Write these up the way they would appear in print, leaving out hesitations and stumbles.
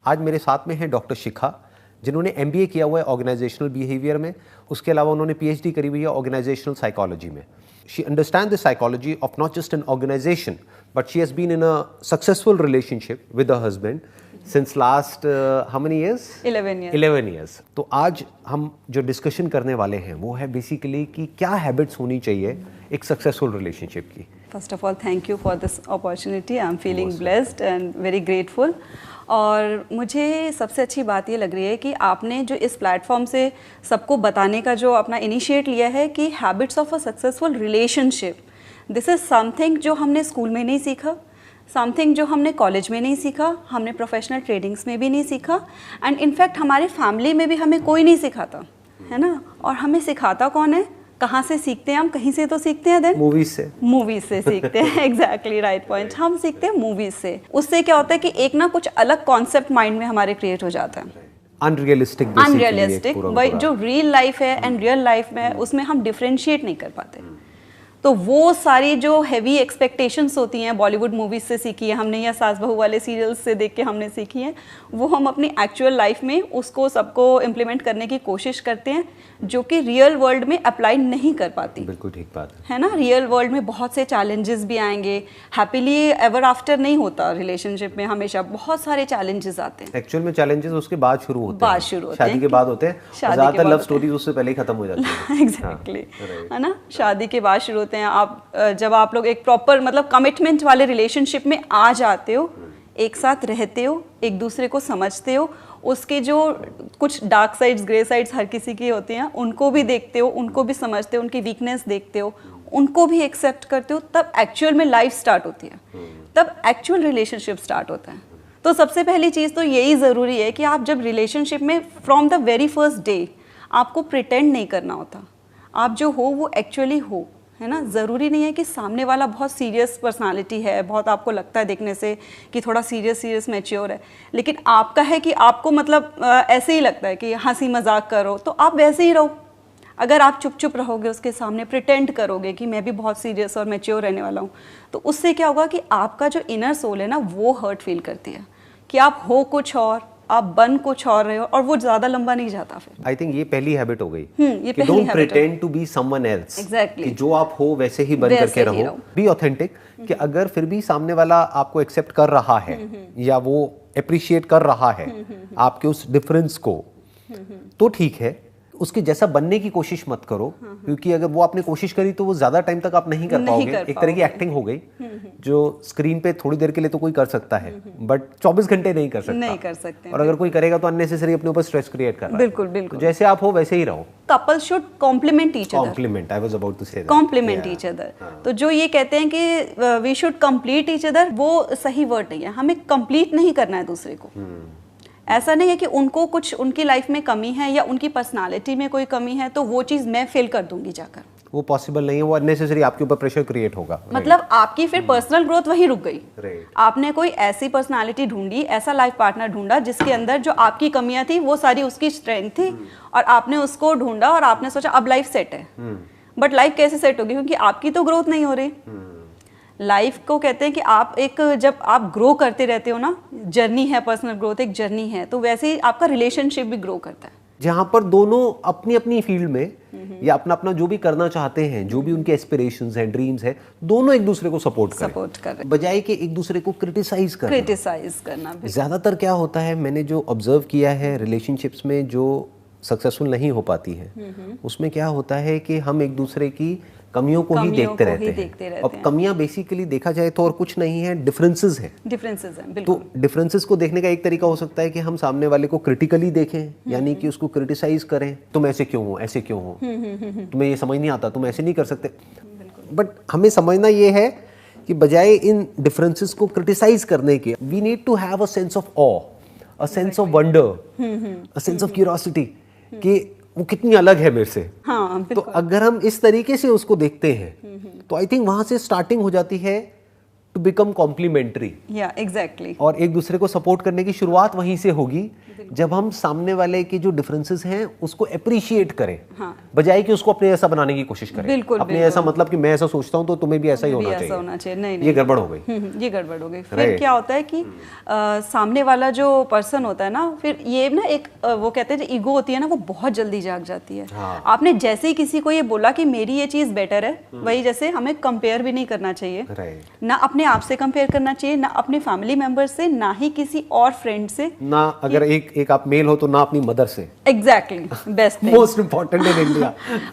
आज मेरे साथ में है डॉक्टर शिखा, जिन्होंने MBA किया हुआ है ऑर्गेनाइजेशनल बिहेवियर में। उसके अलावा उन्होंने PhD करी हुई है ऑर्गेनाइजेशनल साइकोलॉजी में। She understand the psychology of not just an organisation, but she has been in a successful relationship with a husband since last how many years? 11 years. तो आज हम जो डिस्कशन करने वाले हैं वो है बेसिकली कि क्या हैबिट्स होनी चाहिए एक सक्सेसफुल रिलेशनशिप की। First of all thank you for this opportunity, I am feeling blessed and very grateful. और मुझे सबसे अच्छी बात ये लग रही है कि आपने जो इस प्लेटफॉर्म से सबको बताने का जो अपना इनिशिएट लिया है कि habits of a successful relationship, this is something जो हमने स्कूल में नहीं सीखा, समथिंग जो हमने कॉलेज में नहीं सीखा, हमने प्रोफेशनल ट्रेनिंग्स में भी नहीं सीखा, एंड इनफैक्ट हमारे फैमिली में भी हमें कोई नहीं सिखाता है ना। और हमें सिखाता कौन है, कहाँ से सीखते हैं हम? कहीं से तो सीखते हैं, देन मूवीज से सीखते हैं। एग्जैक्टली राइट पॉइंट, हम सीखते हैं मूवीज से। उससे क्या होता है कि एक ना कुछ अलग कॉन्सेप्ट माइंड में हमारे क्रिएट हो जाता है, अनरियलिस्टिक भाई जो रियल लाइफ है एंड रियल लाइफ में उसमें हम डिफरेंशिएट नहीं कर पाते। तो वो सारी जो हैवी एक्सपेक्टेशंस होती हैं बॉलीवुड मूवीज से सीखी है हमने, या सास बहू वाले सीरियल्स से देख के हमने सीखी है, वो हम अपनी एक्चुअल लाइफ में उसको सबको इम्प्लीमेंट करने की कोशिश करते हैं, जो कि रियल वर्ल्ड में अप्लाई नहीं कर पाती। बिल्कुल ठीक बात है ना। रियल वर्ल्ड में बहुत से चैलेंजेस भी आएंगे, हैप्पीली एवर आफ्टर नहीं होता रिलेशनशिप में, हमेशा बहुत सारे चैलेंजेस आते हैं। एक्चुअल में चैलेंजेस उसके बाद शुरू होते हैं, शादी के बाद होते हैं, ज्यादातर लव स्टोरीज उससे पहले ही खत्म हो जाती हैं। एग्जैक्टली, है ना, शादी के बाद शुरू होते हैं। आप जब आप लोग एक प्रॉपर मतलब कमिटमेंट वाले रिलेशनशिप में आ जाते हो, एक साथ रहते हो, एक दूसरे को समझते हो, उसके जो कुछ डार्क साइड्स, ग्रे साइड्स हर किसी की होती हैं, उनको भी देखते हो, उनको भी समझते हो, उनकी वीकनेस देखते हो, उनको भी एक्सेप्ट करते हो, तब एक्चुअल में लाइफ स्टार्ट होती है, तब एक्चुअल रिलेशनशिप स्टार्ट होता है। तो सबसे पहली चीज़ तो यही ज़रूरी है कि आप जब रिलेशनशिप में from the very first day आपको प्रिटेंड नहीं करना होता, आप जो हो वो एक्चुअली हो, है ना। ज़रूरी नहीं है कि सामने वाला बहुत सीरियस पर्सनालिटी है, बहुत आपको लगता है देखने से कि थोड़ा सीरियस मैच्योर है, लेकिन आपका है कि आपको मतलब ऐसे ही लगता है कि हंसी मजाक करो, तो आप वैसे ही रहो। अगर आप चुप चुप रहोगे उसके सामने, प्रिटेंड करोगे कि मैं भी बहुत सीरियस और मैच्योर रहने वाला हूँ, तो उससे क्या होगा कि आपका जो इनर सोल है ना वो हर्ट फील करती है कि आप हो कुछ और, आप बन कुछ और रहे हो, और वो ज्यादा लंबा नहीं जाता फिर। आई थिंक ये पहली हैबिट हो गई ये कि don't pretend to be someone else. Exactly, कि जो आप हो वैसे ही बन करके रहो, बी ऑथेंटिक। कि अगर फिर भी सामने वाला आपको एक्सेप्ट कर रहा है या वो अप्रिशिएट कर रहा है आपके उस डिफरेंस को, तो ठीक है, उसके जैसा बनने की कोशिश मत करो, क्योंकि अगर वो आपने कोशिश करी तो वो ज्यादा टाइम तक आप नहीं कर पाओगे। एक तरह की एक्टिंग हो गई, जो स्क्रीन पे थोड़ी देर के लिए तो कोई कर सकता है, बट 24 घंटे नहीं कर सकता। और अगर कोई करेगा तो अननेसेसरी अपने ऊपर स्ट्रेस क्रिएट कर रहा है। बिल्कुल बिल्कुल, तो जैसे आप हो वैसे ही रहो। Couple should compliment each other. Compliment, I was about to say that, compliment each other. तो जो ये कहते हैं कि we should complete each other, वो सही वर्ड नहीं है। हमें कंप्लीट नहीं करना है दूसरे को। ऐसा नहीं है कि उनको कुछ उनकी लाइफ में कमी है या उनकी पर्सनालिटी में कोई कमी है तो वो चीज़ मैं फिल कर दूंगी जाकर, वो पॉसिबल नहीं है। वो अननेसेसरी आपके ऊपर प्रेशर क्रिएट होगा। मतलब आपकी फिर पर्सनल ग्रोथ वहीं रुक गई। आपने कोई ऐसी पर्सनालिटी ढूंढी, ऐसा लाइफ पार्टनर ढूंढा जिसके अंदर जो आपकी कमियां थी वो सारी उसकी स्ट्रेंथ थी, और आपने उसको ढूंढा और आपने सोचा अब लाइफ सेट है। बट लाइफ कैसे सेट होगी, क्योंकि आपकी तो ग्रोथ नहीं हो रही। लाइफ को कहते हैं कि आप एक, जब आप ग्रो करते रहते हो ना, जर्नी है, पर्सनल ग्रोथ एक जर्नी है, तो वैसे ही आपका रिलेशनशिप भी ग्रो करता है, जहाँ पर दोनों अपनी अपनी फील्ड में या अपना अपना जो भी करना चाहते हैं, जो भी उनके एस्पिरेशंस हैं, ड्रीम्स हैं, दोनों एक दूसरे को सपोर्ट करें, बजाय कि एक दूसरे को क्रिटिसाइज करना। ज्यादातर क्या होता है, मैंने जो ऑब्जर्व किया है रिलेशनशिप्स में जो सक्सेसफुल नहीं हो पाती है, उसमें क्या होता है कि हम एक दूसरे की कमियों को ही देखते रहते हैं। अब कमियां बेसिकली देखा जाए तो और कुछ नहीं है, डिफरेंसेस हैं। तो डिफरेंसेस को देखने का एक तरीका हो सकता है कि हम सामने वाले को क्रिटिकली देखें, यानी कि उसको क्रिटिसाइज करें, तुम ऐसे क्यों हो, ऐसे क्यों हो, तुम्हें ये समझ नहीं आता, तुम ऐसे नहीं कर सकते। बट हमें समझना ये है कि बजाय इन डिफरेंसेस को क्रिटिसाइज करने के, we need to have a sense of awe, a sense of wonder, a sense of curiosity कि वो कितनी अलग है मेरे से। तो अगर हम इस तरीके से उसको देखते हैं तो आई थिंक वहां से स्टार्टिंग हो जाती है टू बिकम कॉम्प्लीमेंट्री। एग्जैक्टली। और एक दूसरे को सपोर्ट करने की शुरुआत वहीं से होगी जब हम सामने वाले के जो डिफरेंसेस हैं उसको अप्रिशिएट करें, बजाय कि उसको अपने ऐसा बनाने की कोशिश करें। बिल्कुल, अपने ऐसा मतलब कि मैं ऐसा सोचता हूँ तो तुम्हें भी ऐसा ही होना चाहिए। नहीं, ये गड़बड़ हो गई। ये गड़बड़ हो गई। फिर क्या होता है कि सामने वाला जो पर्सन होता है ना, फिर ये ना एक वो कहते हैं जो ईगो होती है ना, वो बहुत जल्दी जाग जाती है। आपने जैसे ही किसी को ये बोला कि मेरी ये चीज बेटर है, वही जैसे हमें कंपेयर भी नहीं करना चाहिए, ना अपने आप से कंपेयर करना चाहिए, ना अपने फैमिली मेंबर से, ना ही किसी और फ्रेंड से, ना अगर एक आप मेल हो तो ना अपनी मदर से। Exactly, best most important in India.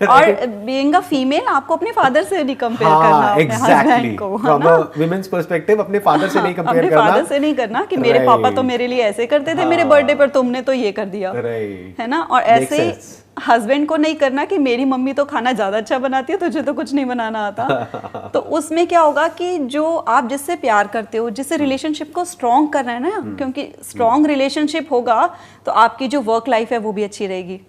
और बीइंग अ फीमेल आपको अपने फादर से नहीं कंपेयर करना, अपने हस्बैंड को, फ्रॉम अ वुमेन्स पर्सपेक्टिव अपने फादर से नहीं कंपेयर करना, अपने फादर से नहीं करना कि मेरे पापा तो मेरे लिए ऐसे करते थे, मेरे बर्थडे पर तुमने तो ये कर दिया, है ना। और ऐसे हस्बैंड को नहीं करना कि मेरी मम्मी तो खाना ज्यादा अच्छा बनाती है, तुझे तो कुछ नहीं बनाना आता। तो उसमें क्या होगा कि जो आप जिससे प्यार करते हो, जिससे रिलेशनशिप को स्ट्रॉन्ग करना है ना, क्योंकि स्ट्रॉन्ग रिलेशनशिप होगा तो आपकी जो वर्क लाइफ है वो भी अच्छी रहेगी,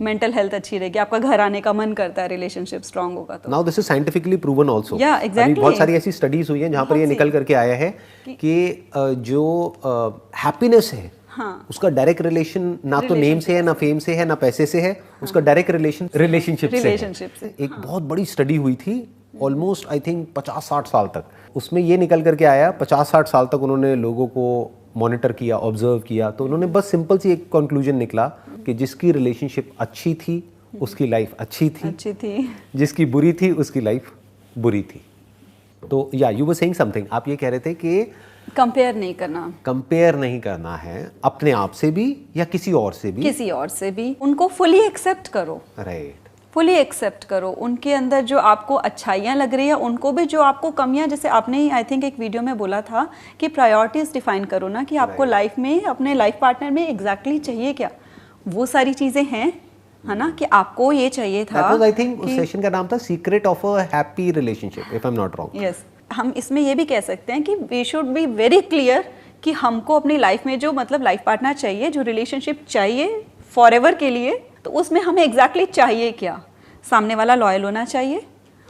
मेंटल हेल्थ अच्छी रहेगी, आपका घर आने का मन करता है रिलेशनशिप स्ट्रॉन्ग होगा तो। Now this is scientifically proven also. Exactly, बहुत सारी ऐसी स्टडीज हुई हैं जहां पर ये निकल करके आया है कि जो हैप्पीनेस है उसका डायरेक्ट रिलेशन ना तो नेम से है, ना फेम से है, ना पैसे से है, उसका डायरेक्ट रिलेशन रिलेशनशिप से। एक बहुत बड़ी स्टडी हुई थी, ऑलमोस्ट आई थिंक 50-60 साल तक। उसमें ये निकल करके आया, 50-60 साल तक उन्होंने लोगों को मॉनिटर किया, ऑब्जर्व किया, तो उन्होंने बस सिंपल सी एक कंक्लूजन निकला कि जिसकी रिलेशनशिप अच्छी थी उसकी लाइफ अच्छी थी, जिसकी बुरी थी उसकी लाइफ बुरी थी। तो या यू वर सेइंग समथिंग, आप ये कह रहे थे कि कंपेयर नहीं करना है अपने आप से भी या किसी और से भी, उनको फुली एक्सेप्ट करो। राइट, फुली एक्सेप्ट करो। उनके अंदर जो आपको अच्छाइयाँ लग रही है, उनको भी जो आपको कमियाँ, जैसे आपने आई थिंक एक वीडियो में बोला था कि प्रायोरिटीज डिफाइन करो ना, कि आपको लाइफ में अपने लाइफ पार्टनर में एग्जैक्टली चाहिए क्या, वो सारी चीज़ें हैं, है ना, कि आपको ये चाहिए था। That was, I think, उस सेशन का नाम था secret of a happy relationship, if I am not wrong. Yes, हम इसमें ये भी कह सकते हैं कि we should be very clear कि हमको अपनी लाइफ में जो मतलब लाइफ पार्टनर चाहिए, जो रिलेशनशिप चाहिए फॉरएवर के लिए, तो उसमें हमें एग्जैक्टली चाहिए क्या। सामने वाला लॉयल होना चाहिए,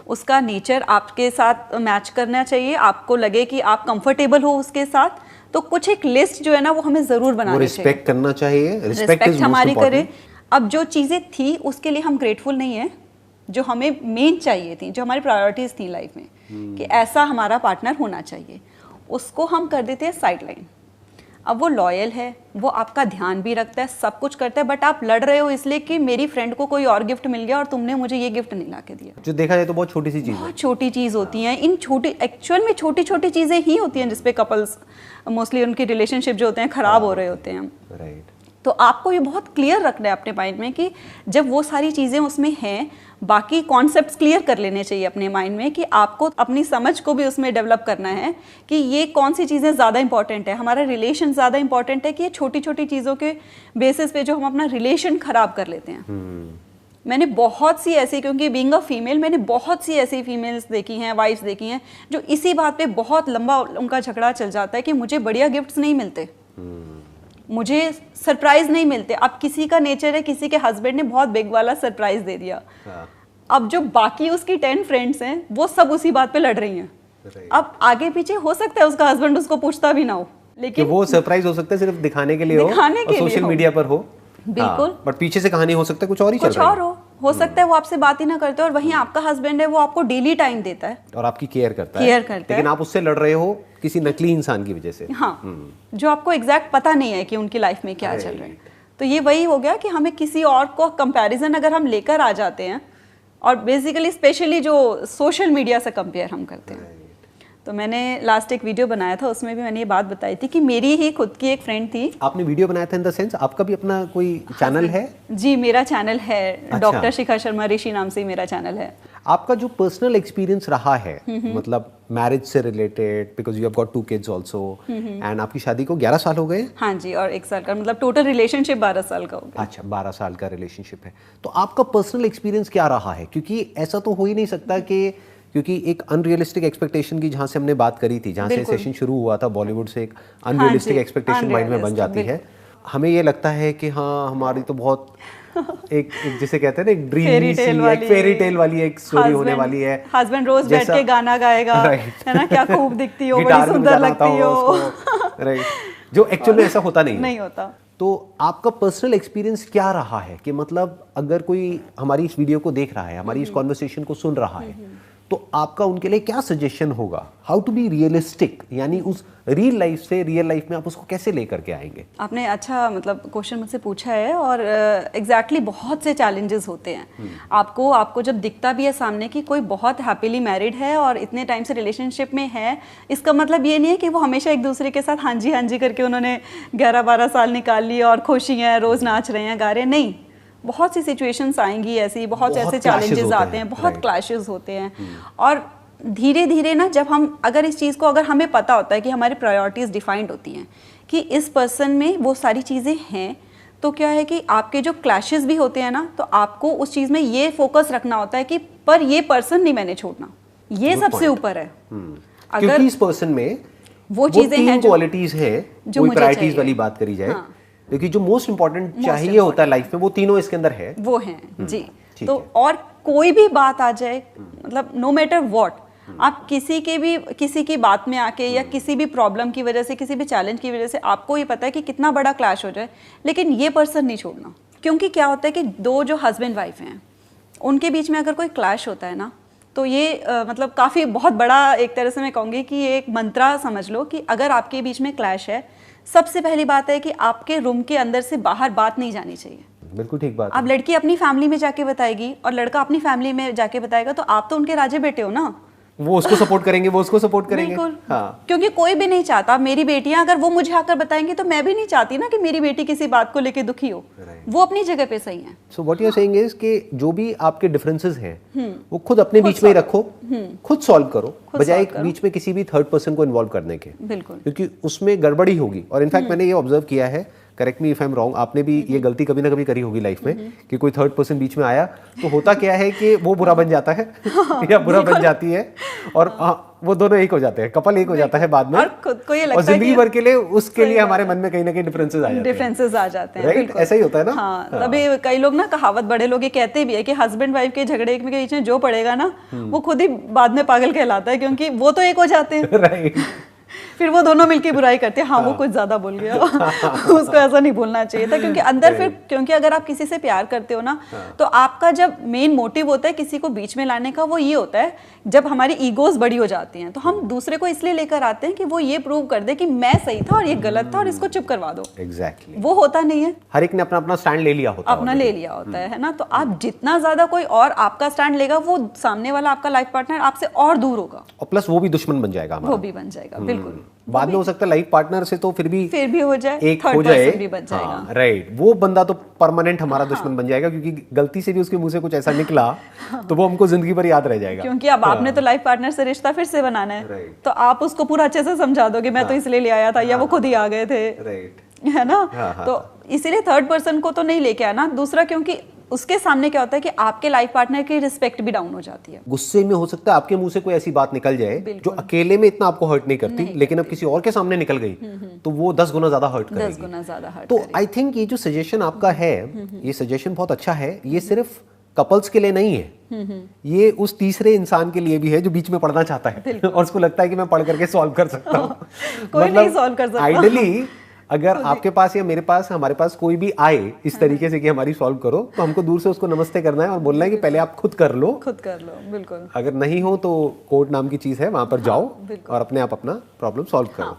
उसका नेचर आपके साथ मैच करना चाहिए, आपको लगे कि आप कंफर्टेबल हो उसके साथ, तो कुछ एक लिस्ट जो है ना वो हमें जरूर बनानी चाहिए। रिस्पेक्ट करना चाहिए, रिस्पेक्ट हमारी करे। अब जो चीज़ें थी उसके लिए हम ग्रेटफुल नहीं है, जो हमें मेन चाहिए थी, जो हमारी प्रायोरिटीज थी लाइफ में, कि ऐसा हमारा पार्टनर होना चाहिए, उसको हम कर देते हैं साइडलाइन। अब वो लॉयल है, वो आपका ध्यान भी रखता है, सब कुछ करता है, बट आप लड़ रहे हो इसलिए कि मेरी फ्रेंड को कोई और गिफ्ट मिल गया और तुमने मुझे ये गिफ्ट नहीं ला के दिया। जो देखा जाए तो बहुत छोटी सी चीज़ है, बहुत छोटी चीज़ होती हैं। इन छोटी, एक्चुअल में छोटी छोटी चीज़ें ही होती हैं जिसपे कपल्स मोस्टली उनकी रिलेशनशिप जो होते हैं खराब हो रहे होते हैं। राइट, तो आपको ये बहुत क्लियर रखना है अपने माइंड में कि जब वो सारी चीज़ें उसमें हैं, बाकी कॉन्सेप्ट्स क्लियर कर लेने चाहिए अपने माइंड में, कि आपको अपनी समझ को भी उसमें डेवलप करना है कि ये कौन सी चीज़ें ज़्यादा इंपॉर्टेंट है, हमारा रिलेशन ज़्यादा इंपॉर्टेंट है कि ये छोटी छोटी चीज़ों के बेसिस पे जो हम अपना रिलेशन खराब कर लेते हैं। मैंने बहुत सी ऐसी, क्योंकि बीइंग अ फीमेल मैंने बहुत सी ऐसी फीमेल्स देखी हैं, वाइफ्स देखी हैं, जो इसी बात पे बहुत लंबा उनका झगड़ा चल जाता है कि मुझे बढ़िया गिफ्ट्स नहीं मिलते, मुझे सरप्राइज नहीं मिलते। अब किसी का नेचर है, किसी के हस्बैंड ने बहुत बिग वाला सरप्राइज दे दिया, अब जो बाकी उसकी 10 फ्रेंड्स हैं वो सब उसी बात पे लड़ रही हैं। अब आगे पीछे हो सकता है उसका हस्बैंड उसको पूछता भी ना हो, लेकिन वो सरप्राइज हो सकता है सिर्फ दिखाने के लिए हो, सोशल मीडिया पर हो, बिल्कुल, बट पीछे से कहानी हो सकता है कुछ और ही चल रहा है, हो सकता है वो आपसे बात ही ना करते, और वहीं आपका हस्बैंड है वो आपको डेली टाइम देता है और आपकी केयर करता है, लेकिन आप उससे लड़ रहे हो किसी नकली इंसान की वजह से। हाँ, जो आपको एग्जैक्ट पता नहीं है कि उनकी लाइफ में क्या चल रहा है। तो ये वही हो गया कि हमें किसी और को कंपैरिजन अगर हम लेकर आ जाते हैं, और बेसिकली स्पेशली जो सोशल मीडिया से कंपेयर हम करते हैं। तो मैंने लास्ट एक वीडियो बनाया था, उसमें भी मैंने ये बात बताई थी कि मेरी ही खुद की एक फ्रेंड थी। आपने वीडियो बनाया था इन द सेंस आपका भी अपना कोई चैनल है? जी, मेरा चैनल है। अच्छा। डॉक्टर शिखा शर्मा ऋषि नाम से मेरा चैनल है। आपका जो पर्सनल एक्सपीरियंस रहा है, मतलब मैरिज से related, because you have got 2 kids also, and आपकी शादी को 11 साल हो गए? हाँ जी, और 1 साल का, मतलब टोटल रिलेशनशिप 12 साल का हो गया। अच्छा, 12 साल का रिलेशनशिप है। तो आपका पर्सनल एक्सपीरियंस क्या रहा है? क्योंकि ऐसा तो हो ही नहीं सकता कि, क्योंकि एक अनरियलिस्टिक एक्सपेक्टेशन की जहाँ से हमने बात करी थी, जहाँ से सेशन शुरू हुआ था, बॉलीवुड से एक अनरियलिस्टिक एक्सपेक्टेशन माइंड में बन जाती है। हमें ये लगता है कि हाँ हमारी तो बहुत एक जिसे कहते हैं ना, एक ड्रीमी सी, एक फेरी टेल वाली एक स्टोरी होने वाली है। हस्बैंड रोज बैठ के गाना गाएगा, है ना, क्या खूब दिखती हो, बड़ी सुंदर लगती हो, राइट, जो एक्चुअल में ऐसा होता नहीं होता। तो आपका पर्सनल एक्सपीरियंस क्या रहा है कि मतलब अगर कोई हमारी इस वीडियो को देख रहा है, हमारी इस कॉन्वर्सेशन को सुन रहा है, तो आपका उनके लिए क्या सजेशन होगा? हाउ टू बी रियलिस्टिक, यानी उस रियल लाइफ से रियल लाइफ में आप उसको कैसे लेकर के आएंगे? आपने अच्छा मतलब क्वेश्चन मुझसे पूछा है, और एग्जैक्टली बहुत से चैलेंजेस होते हैं। आपको जब दिखता भी है सामने कि कोई बहुत हैप्पीली मैरिड है और इतने टाइम से रिलेशनशिप में है, इसका मतलब ये नहीं है कि वो हमेशा एक दूसरे के साथ हाँ जी करके उन्होंने 11-12 साल निकाल लिए और खुशी हैं, रोज नाच रहे हैं, गा रहे हैं। नहीं, बहुत सी सिचुएशंस आएंगी ऐसी, बहुत ऐसे चैलेंजेस आते हैं, बहुत क्लैशेस होते हैं। और धीरे धीरे ना, जब हम अगर इस चीज़ को, अगर हमें पता होता है कि हमारी प्रायोरिटीज़ डिफाइंड होती हैं कि इस पर्सन में वो सारी चीज़ें हैं, तो क्या है कि आपके जो क्लैशेस भी होते हैं ना, तो आपको उस चीज़ में ये फोकस रखना होता है कि पर ये पर्सन नहीं मैंने छोड़ना, ये सबसे ऊपर है। क्योंकि इस पर्सन में वो चीज़ें हैं, क्वालिटीज हैं, जो प्रायोरिटीज वाली बात करी जाए, क्योंकि जो मोस्ट इंपॉर्टेंट चाहिए होता है लाइफ में, वो तीनों इसके अंदर है, वो हैं जी। तो और कोई भी बात आ जाए, मतलब नो मैटर व्हाट, आप किसी की बात में आके या किसी भी प्रॉब्लम की वजह से, किसी भी चैलेंज की वजह से, आपको ये पता है कि कितना बड़ा क्लैश हो जाए, लेकिन ये पर्सन नहीं छोड़ना। क्योंकि क्या होता है कि दो जो हस्बैंड वाइफ हैं, उनके बीच में अगर कोई क्लैश होता है ना, तो ये मतलब काफ़ी बहुत बड़ा, एक तरह से मैं कहूँगी कि ये एक मंत्रा समझ लो कि अगर आपके बीच में क्लैश है, सबसे पहली बात है कि आपके रूम के अंदर से बाहर बात नहीं जानी चाहिए। बिल्कुल ठीक बात। अब लड़की अपनी फैमिली में जाके बताएगी और लड़का अपनी फैमिली में जाके बताएगा, तो आप तो उनके राजे बेटे हो ना, वो उसको सपोर्ट करेंगे, वो उसको सपोर्ट करेंगे। हाँ। क्योंकि कोई भी नहीं चाहता, मेरी बेटियां अगर वो मुझे आकर बताएंगी तो मैं भी नहीं चाहती ना कि मेरी बेटी किसी बात को लेके दुखी हो। वो अपनी जगह पे सही है। So what you are saying is कि जो भी आपके डिफरेंसेस हैं, वो खुद अपने बीच में ही रखो, खुद सॉल्व करो, बजाय बीच में किसी भी थर्ड पर्सन को इन्वॉल्व करने के। बिल्कुल, क्योंकि उसमें गड़बड़ी होगी। और इनफैक्ट मैंने ये ऑब्जर्व किया है, correct me if I am wrong, आपने भी ये गलती कभी ना कभी करी होगी लाइफ में कि कोई थर्ड पर्सन बीच में आया तो होता क्या है कि वो बुरा बन जाता है या बुरा बन जाती है, और वो दोनों एक हो जाते हैं, कपल एक हो जाता है बाद में, और खुद को ये लगता और जिंदगी भर के लिए उसके लिए हमारे मन में कहीं ना कहीं डिफरेंसेस आ जाते हैं। राइट, ऐसा ही होता है ना। हाँ, तभी कई लोग ना, कहावत बड़े लोग ये कहते भी है कि हस्बैंड वाइफ के झगड़े के बीच में जो पड़ेगा ना, वो खुद ही बाद में पागल कहलाता है, क्योंकि वो तो एक हो जाते हैं। राइट, फिर वो दोनों मिलके बुराई करते हैं, हाँ वो कुछ ज्यादा बोल गया उसको ऐसा नहीं बोलना चाहिए था। क्योंकि अंदर फिर, क्योंकि अगर आप किसी से प्यार करते हो ना, तो आपका जब मेन मोटिव होता है किसी को बीच में लाने का, वो ये होता है जब हमारी ईगोज बड़ी हो जाती हैं, तो हम दूसरे को इसलिए लेकर आते हैं कि वो ये प्रूव कर दे कि मैं सही था और ये गलत था और इसको चुप करवा दो। एग्जैक्टली, वो होता नहीं है। हर एक ने अपना अपना स्टैंड ले लिया होता है, अपना ले लिया होता है ना। तो आप जितना ज्यादा कोई और आपका स्टैंड लेगा, वो सामने वाला आपका लाइफ पार्टनर आपसे और दूर होगा, और प्लस वो भी दुश्मन बन जाएगा, वो भी बन जाएगा। बिल्कुल, बाद में हो सकता है लाइफ पार्टनर से तो फिर भी हो जाए, एक हो जाए, भी बन जाएगा। राइट, वो बंदा तो परमानेंट हमारा दुश्मन बन जाएगा, क्योंकि गलती से भी उसके मुंह से कुछ ऐसा निकला तो वो हमको जिंदगी भर याद रह जाएगा। क्योंकि अब आपने तो लाइफ पार्टनर से रिश्ता फिर से बनाना है, तो आप उसको पूरा अच्छे से समझा दोगे, मैं तो इसलिए ले आया था, या वो खुद ही आ गए थे, है ना। तो इसीलिए थर्ड पर्सन को तो नहीं लेके आना। दूसरा, क्योंकि उसके सामने क्या होता है कि आपके लाइफ पार्टनर की रिस्पेक्ट भी डाउन हो जाती है। गुस्से में हो सकता है आपके मुंह से कोई ऐसी बात निकल जाए जो अकेले में इतना आपको हर्ट नहीं करती, लेकिन अब किसी और के सामने निकल गई तो वो 10 गुना ज्यादा हर्ट करेगी। 10 गुना ज्यादा हर्ट। तो आई थिंक ये जो सजेशन आपका है, ये सजेशन बहुत अच्छा है। ये सिर्फ कपल्स के लिए नहीं है, ये उस तीसरे इंसान के लिए भी है जो बीच में पढ़ना चाहता है और उसको लगता है कि मैं पढ़ करके सॉल्व कर सकता हूँ। कोई नहीं सॉल्व कर सकता। आइडियली अगर आपके पास या मेरे पास, हमारे पास कोई भी आए इस तरीके से कि हमारी सॉल्व करो, तो हमको दूर से उसको नमस्ते करना है और बोलना है कि पहले आप खुद कर लो। बिल्कुल। अगर नहीं हो तो कोर्ट नाम की चीज है, वहां पर जाओ और अपने आप अपना प्रॉब्लम सॉल्व करो।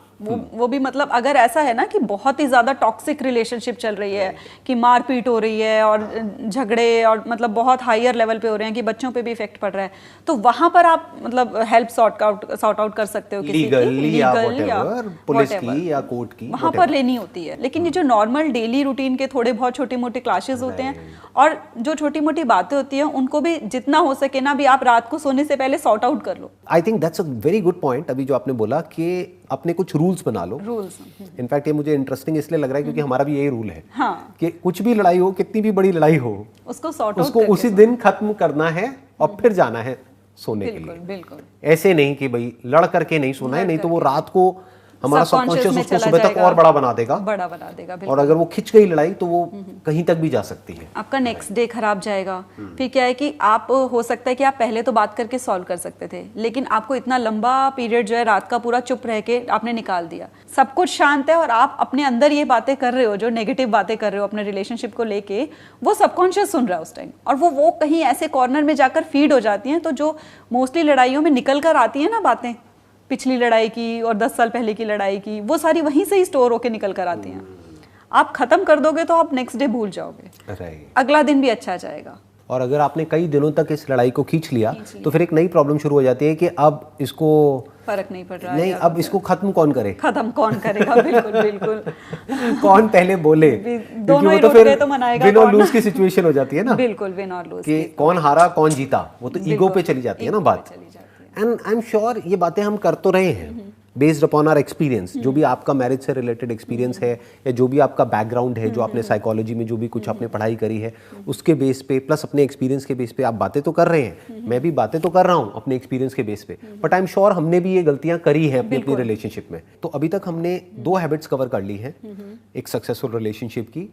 वो भी मतलब अगर ऐसा है ना कि बहुत ही ज्यादा टॉक्सिक रिलेशनशिप चल रही है, कि मारपीट हो रही है और झगड़े और मतलब बहुत हायर लेवल पे हो रहे हैं कि बच्चों पे भी इफेक्ट पड़ रहा है, तो वहां पर आप मतलब हेल्प सॉर्ट आउट कर सकते हो, किसी की या पुलिस की या कोर्ट की, वहां पर लेनी होती है। लेकिन ये जो नॉर्मल डेली रूटीन के थोड़े बहुत छोटे मोटे क्लैशेस होते हैं और जो छोटी मोटी बातें होती हैं, उनको भी जितना हो सके ना, भी आप रात को सोने से पहले सॉर्ट आउट कर लो। I think that's a very good point. अभी जो आपने बोला कि अपने कुछ रूल्स बना लो। इनफैक्ट ये मुझे इंटरेस्टिंग इसलिए लग रहा है क्योंकि हमारा भी यही रूल है कि कुछ भी लड़ाई हो, कितनी भी बड़ी लड़ाई हो, उसको उसी दिन खत्म करना है और फिर जाना है सोने के लिए। बिल्कुल। ऐसे नहीं कि भाई लड़ करके नहीं सोना है, नहीं तो वो रात को हमारा सबकॉन्शियस उसको सुबह तक और बड़ा बना देगा और अगर वो खिंच गई लड़ाई तो वो कहीं तक भी जा सकती है। आपका नेक्स्ट डे खराब जाएगा। फिर क्या है कि आप हो सकता है कि आप पहले तो बात करके सॉल्व कर सकते थे, लेकिन आपको इतना लंबा पीरियड जो है रात का पूरा चुप रह के आपने निकाल दिया, सब कुछ शांत है और आप अपने अंदर ये बातें कर रहे हो, जो नेगेटिव बातें कर रहे हो अपने रिलेशनशिप को लेके, वो सबकॉन्शियस सुन रहा है उस टाइम, और वो कहीं ऐसे कॉर्नर में जाकर फीड हो जाती हैं। तो जो मोस्टली लड़ाइयों में निकल कर आती है ना बातें, पिछली लड़ाई की और 10 साल पहले की लड़ाई की, वो सारी वहीं से ही स्टोर होके निकल कर आती हैं। आप खत्म कर दोगे तो आप नेक्स्ट डे भूल जाओगे, अगला दिन भी अच्छा जाएगा। और अगर आपने कई दिनों तक इस लड़ाई को खींच लिया तो फिर एक नई प्रॉब्लम शुरू हो जाती है कि अब इसको फर्क नहीं पड़ रहा नहीं, अब इसको खत्म कौन करेगा। बिल्कुल बिल्कुल कौन पहले बोले, दोनों ही तो फिर विन और लूज की सिचुएशन हो जाती है ना। बिल्कुल विन और लूज कि कौन हारा कौन जीता, वो तो ईगो पे चली जाती है ना बात। एंड आई एम श्योर ये बातें हम कर तो रहे हैं बेस्ड अपॉन आवर एक्सपीरियंस, जो भी आपका मैरिज से रिलेटेड एक्सपीरियंस है या जो भी आपका बैकग्राउंड है, जो आपने साइकोलॉजी में जो भी कुछ आपने पढ़ाई करी है उसके बेस पे, प्लस अपने एक्सपीरियंस के बेस पे आप बातें तो कर रहे हैं। मैं भी बातें तो कर रहा हूँ अपने एक्सपीरियंस के बेस पे, बट आई एम श्योर हमने भी ये गलतियां करी हैं अपनी रिलेशनशिप में। तो अभी तक हमने 2 हैबिट्स कवर कर ली हैं एक सक्सेसफुल रिलेशनशिप की,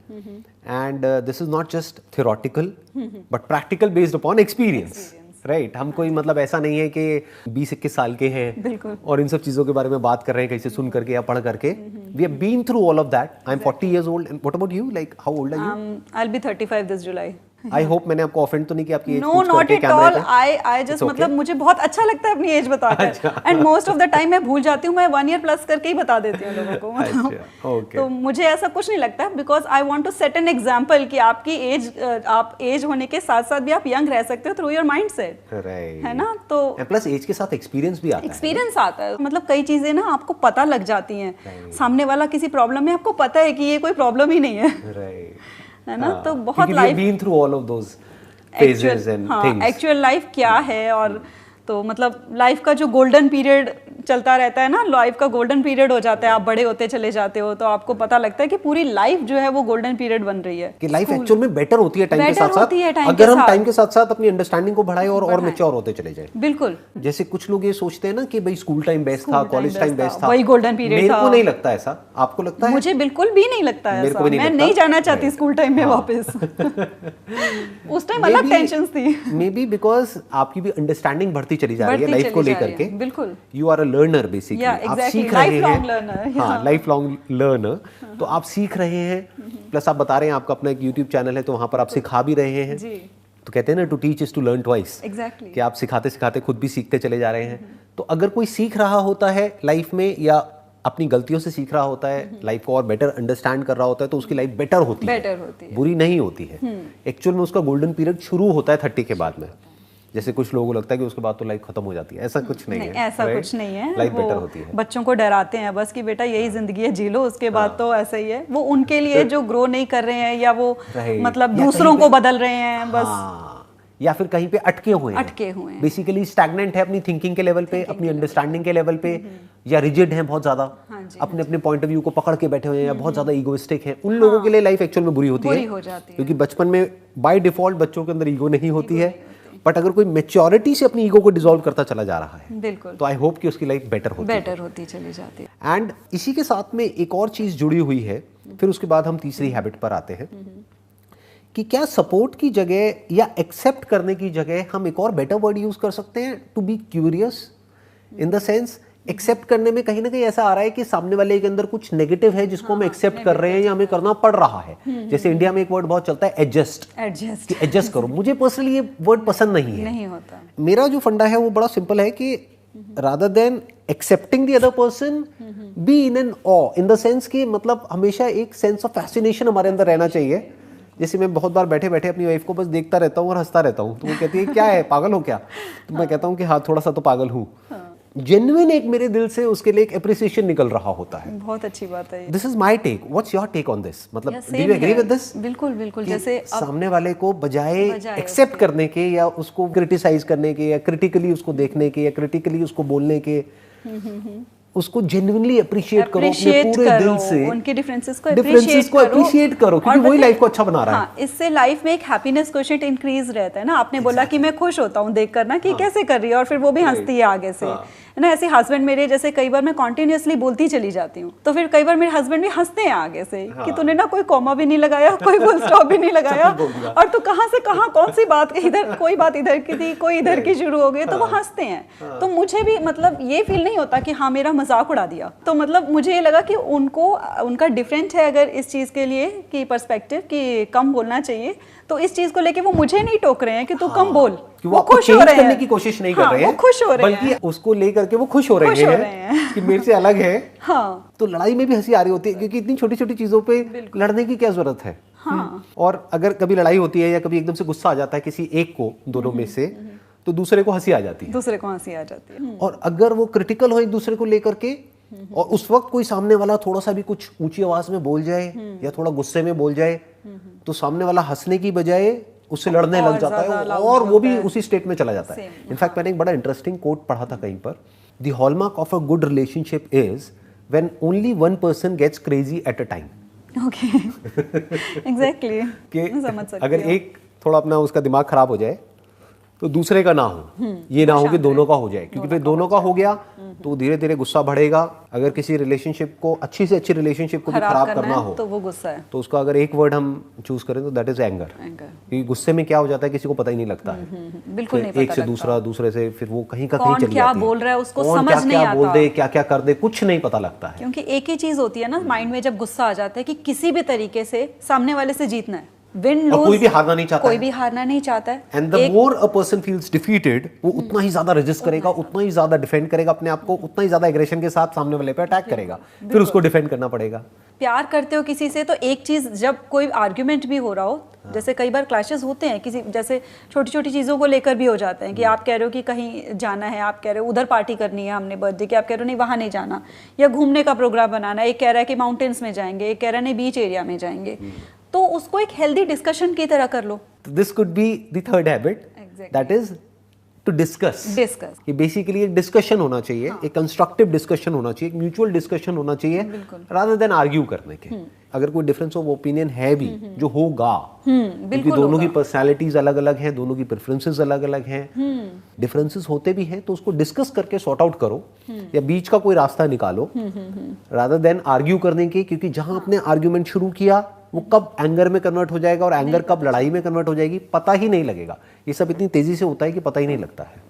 and this is not just theoretical but practical based upon experience, right. हम कोई मतलब ऐसा नहीं है कि 20-21 साल के हैं और इन सब चीजों के बारे में बात कर रहे हैं कहीं से सुन करके या पढ़ करके। We have been through all of that. I am 40 years old and what about you? Like how old are you? I'll be 35 this July. I hope मैंने आपको ऑफेंड तो नहीं किया आपकी age no not at all. I just मतलब मुझे बहुत अच्छा लगता है अपनी एज बताकर, and most of the time मैं भूल जाती हूँ, मैं 1 year प्लस करके ही बता देती हूँ लोगों को। मतलब तो मुझे ऐसा कुछ नहीं लगता, because I want to set an example कि आपकी एज, आप एज होने के साथ साथ भी आप यंग रह सकते हो थ्रू योर माइंडसेट, है ना। तो प्लस एज के साथ एक्सपीरियंस भी आता है, एक्सपीरियंस आता है। मतलब कई चीजें ना आपको पता लग जाती हैं, सामने वाला किसी प्रॉब्लम में आपको पता है कि ये कोई प्रॉब्लम ही नहीं है, है ना। तो बहुत life been through all of those phases and things. Actual life क्या है, और तो मतलब लाइफ का जो गोल्डन पीरियड चलता रहता है ना, लाइफ का गोल्डन पीरियड हो जाता है, आप बड़े होते चले जाते हो तो आपको पता लगता है कि पूरी लाइफ जो है वो गोल्डन पीरियड बन रही है, कि लाइफ एक्चुअल में बेटर होती है टाइम के साथ साथ, अगर हम टाइम के साथ साथ अपनी अंडरस्टैंडिंग को बढ़ाएं और मैच्योर होते चले जाएं। बिल्कुल। जैसे कुछ लोग ये सोचते हैं ना कि भाई स्कूल टाइम बेस्ट था, कॉलेज टाइम बेस्ट था, वही गोल्डन पीरियड था। मेरे को नहीं लगता ऐसा, आपको लगता है? मुझे बिल्कुल भी नहीं लगता ऐसा, मैं नहीं जाना चाहती स्कूल टाइम में वापस। उस टाइम अलग टेंशंस थी, मे बी बिकॉज आपकी भी अंडरस्टैंडिंग बढ़ती चली जा रही है लाइफ को लेकर के। बिल्कुल, you are a learner basically, आप सीख रहे हैं। हाँ, लाइफ लॉन्ग लर्नर। तो आप सीख रहे हैं, प्लस आप बता रहे हैं आपका अपना एक यूट्यूब चैनल है तो वहां पर आप सिखा भी रहे हैं। तो कहते हैं ना to teach is to learn twice, कि आप सिखाते सिखाते खुद भी सीखते चले जा रहे हैं। तो अगर कोई सीख रहा होता है लाइफ में या अपनी गलतियों से सीख रहा होता है, लाइफ को और बेटर अंडरस्टैंड कर रहा होता है, तो उसकी लाइफ बेटर होती है, बुरी नहीं होती है। एक्चुअल में उसका गोल्डन पीरियड शुरू होता है 30 के बाद में। जैसे कुछ लोगों को लगता है कि उसके बाद तो लाइफ खत्म हो जाती है, ऐसा कुछ नहीं है। ऐसा कुछ नहीं है, लाइफ बेटर होती है। बच्चों को डराते हैं बस कि बेटा यही जिंदगी है, जी लो, उसके बाद तो ऐसा ही है। वो उनके लिए जो ग्रो नहीं कर रहे हैं या वो मतलब दूसरों को बदल रहे हैं बस, या फिर कहीं पे अटके हुए हैं, बेसिकली स्टैग्नेंट है अपनी थिंकिंग के लेवल पे, अपनी अंडरस्टैंडिंग के लेवल पे, या रिजिड हैं बहुत ज्यादा, अपने अपने पॉइंट ऑफ व्यू को पकड़ के बैठे हुए हैं, या बहुत ज्यादा ईगोइस्टिक हैं। उन लोगों के लिए लाइफ एक्चुअल में बुरी होती है, क्योंकि बचपन में बाय डिफॉल्ट बच्चों के अंदर ईगो नहीं होती है। बट अगर कोई मैच्योरिटी से अपनी ईगो को डिसॉल्व करता चला जा रहा है, बिल्कुल, तो आई होप कि उसकी लाइफ बेटर होती चली जाती है। एंड इसी के साथ में एक और चीज जुड़ी हुई है, फिर उसके बाद हम तीसरी हैबिट पर आते हैं कि क्या सपोर्ट की जगह या एक्सेप्ट करने की जगह हम एक और बेटर वर्ड यूज कर सकते हैं, to be curious. In the sense accept करने में कहीं ना कहीं ऐसा आ रहा है कि सामने वाले के अंदर कुछ नेगेटिव है जिसको हम एक्सेप्ट कर रहे हैं या हमें करना पड़ रहा है। जैसे इंडिया में एक वर्ड बहुत चलता है एडजस्ट करो। मुझे पर्सनली ये वर्ड पसंद नहीं होता। मेरा जो फंडा है वो बड़ा सिंपल है कि rather than accepting the other person, be in an awe, in the sense कि मतलब हमेशा एक सेंस ऑफ फैसिनेशन हमारे अंदर रहना चाहिए। जैसे मैं बहुत बार बैठे बैठे अपनी वाइफ को बस देखता रहता हूँ और हंसता रहता हूँ, तो वो कहती है क्या है, पागल हो क्या? तो मैं कहता हूँ कि हाँ, थोड़ा सा तो पागल हूँ। जेन्युइन एक मेरे दिल से उसके लिए एक एप्रिसिएशन निकल रहा होता है। बहुत अच्छी बात है। This is my take, what's your take on this? मतलब do you agree with this? बिल्कुल बिल्कुल। जैसे सामने वाले को बजाय एक्सेप्ट करने के या उसको क्रिटिसाइज करने के या क्रिटिकली उसको देखने के या क्रिटिकली उसको बोलने के, उसको जेन्युइनली अप्रिशिएट करो अपने पूरे दिल से, उनके डिफरेंसेस को अप्रिशिएट करो, क्योंकि वही लाइफ को अच्छा बना रहा है। इससे लाइफ में एक हैप्पीनेस क्वोशिएंट इंक्रीज रहता है ना। आपने बोला कि मैं खुश होता हूँ देखकर ना कि कैसे कर रही है, और फिर वो भी हंसती है आगे से, ना ऐसे हस्बैंड मेरे, जैसे कई बार मैं कॉन्टिन्यूसली बोलती चली जाती हूँ, तो फिर कई बार मेरे हस्बैंड भी हंसते हैं आगे से कि तूने ना कोई कॉमा भी नहीं लगाया, कोई फुल स्टॉप भी नहीं लगाया, और तू कहाँ से कहाँ कौन सी बात, इधर कोई बात इधर की थी, कोई इधर की शुरू हो गई, तो वो हंसते हैं। तो मुझे भी मतलब ये फील नहीं होता कि हाँ मेरा मजाक उड़ा दिया। तो मतलब मुझे ये लगा कि उनको उनका डिफरेंट है अगर इस चीज के लिए कि पर्सपेक्टिव कि कम बोलना चाहिए, तो इस चीज को लेके वो मुझे नहीं टोक रहे हैं कि तू कम बोल, वो खुश हो रहे हैं, करने की कोशिश नहीं कर रहे हैं, वो खुश हो रहे हैं, बल्कि उसको लेकर के वो खुश हो रहे हैं कि मेरे से अलग है। हाँ, तो लड़ाई में भी हंसी आ रही होती है क्योंकि इतनी छोटी छोटी चीजों पे लड़ने की क्या जरूरत है। हाँ। और अगर कभी लड़ाई होती है या कभी एकदम से गुस्सा आ जाता है किसी एक को दोनों में से, तो दूसरे को हंसी आ जाती है, दूसरे को हंसी आ जाती है। और अगर वो क्रिटिकल हो एक दूसरे को लेकर के और उस वक्त कोई सामने वाला थोड़ा सा भी कुछ ऊंची आवाज में बोल जाए या थोड़ा गुस्से में बोल जाए, तो सामने वाला हंसने की बजाय उससे लड़ने लग जाता है और वो भी उसी स्टेट में चला जाता है। इनफैक्ट मैंने एक बड़ा इंटरेस्टिंग कोट पढ़ा था कहीं पर, the hallmark of a good relationship is when only one person gets crazy at a time. Okay, exactly, समझ सकते अगर एक थोड़ा अपना उसका दिमाग खराब हो जाए तो दूसरे का ना हो, ये ना हो कि दोनों का हो जाए, क्योंकि फिर दोनों का हो गया तो धीरे धीरे गुस्सा बढ़ेगा। अगर किसी रिलेशनशिप को, अच्छी से अच्छी रिलेशनशिप को भी खराब करना हो तो वो गुस्सा है, तो उसका अगर एक वर्ड हम चूज करें तो दैट इज एंगर। क्योंकि गुस्से में क्या हो जाता है किसी को पता ही नहीं लगता है, बिल्कुल नहीं पता एक से दूसरा, दूसरे से फिर वो कहीं का कहीं चली जाती है, क्या बोल रहा है उसको समझ नहीं आता, बोल दे क्या क्या कर दे कुछ नहीं पता लगता है। क्योंकि एक ही चीज होती है ना माइंड में जब गुस्सा आ जाता है कि किसी भी तरीके से सामने वाले से जीतना है, विन लूज, कोई भी हारना नहीं चाहता, कोई भी हारना नहीं चाहता है। And the more a person feels defeated, वो उतना ही ज्यादा रेजिस्ट करेगा, उतना ही ज्यादा डिफेंड करेगा अपने आप को, उतना ही ज्यादा एग्रेशन के साथ सामने वाले पे अटैक करेगा, फिर उसको डिफेंड करना पड़ेगा। प्यार करते हो किसी से तो एक चीज, जब कोई आर्ग्यूमेंट भी हो रहा हो, जैसे कई बार क्लैशेस होते हैं किसी, जैसे छोटी छोटी चीज़ों को लेकर भी हो जाते हैं कि आप कह रहे हो कि कहीं जाना है, आप कह रहे हो उधर पार्टी करनी है हमने बर्थडे की, आप कह रहे हो नहीं वहाँ नहीं जाना, या घूमने का प्रोग्राम बनाना, एक कह रहा है कि माउंटेन्स में जाएंगे, एक कह रहा है नहीं बीच एरिया में जाएंगे, तो उसको एक हेल्दी डिस्कशन की तरह कर लो। This could be the third habit, that is to discuss. कि बेसिकली एक डिस्कशन होना चाहिए, एक कंस्ट्रक्टिव डिस्कशन होना चाहिए, एक म्यूचुअल डिस्कशन होना चाहिए, रादर देन आर्ग्यू करने के। अगर कोई डिफरेंस ऑफ ओपिनियन है भी, जो होगा, क्योंकि दोनों की पर्सनालिटीज अलग अलग हैं, दोनों की प्रेफरेंसेस अलग अलग हैं, डिफरेंसेस होते भी हैं, तो उसको डिस्कस करके सॉर्ट आउट करो या बीच का कोई रास्ता निकालो, रादर देन आर्ग्यू करने के। क्योंकि जहां आपने आर्ग्यूमेंट शुरू किया वो कब एंगर में कन्वर्ट हो जाएगा और एंगर कब लड़ाई में कन्वर्ट हो जाएगी पता ही नहीं लगेगा। ये सब इतनी तेजी से होता है कि पता ही नहीं लगता है।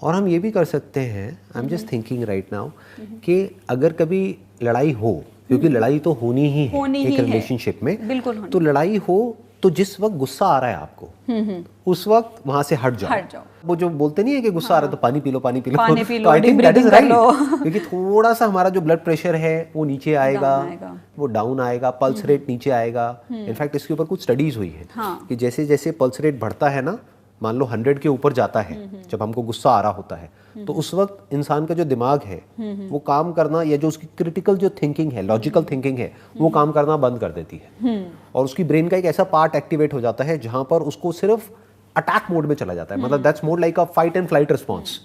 और हम ये भी कर सकते हैं, I am just thinking right now, कि अगर कभी लड़ाई हो, क्योंकि लड़ाई तो होनी ही है एक रिलेशनशिप में, तो लड़ाई हो तो जिस वक्त गुस्सा आ रहा है आपको, उस वक्त वहां से हट जाओ। वो जो बोलते नहीं है कि गुस्सा आ रहा है तो पानी पी लो, पानी पी लो, तो I think that is right. क्योंकि थोड़ा सा हमारा जो ब्लड प्रेशर है वो नीचे आएगा, वो डाउन आएगा, पल्स रेट नीचे आएगा। इनफैक्ट इसके ऊपर कुछ स्टडीज हुई है कि जैसे जैसे पल्स रेट बढ़ता है ना, मान लो 100 के ऊपर जाता है जब हमको गुस्सा आ रहा होता है, तो उस वक्त इंसान का जो दिमाग है वो काम करना, या जो उसकी क्रिटिकल जो थिंकिंग है, लॉजिकल थिंकिंग है, वो काम करना बंद कर देती है, और उसकी ब्रेन का एक ऐसा पार्ट एक्टिवेट हो जाता है जहां पर उसको सिर्फ अटैक मोड में चला जाता है। मतलब that's more like a fight and flight response,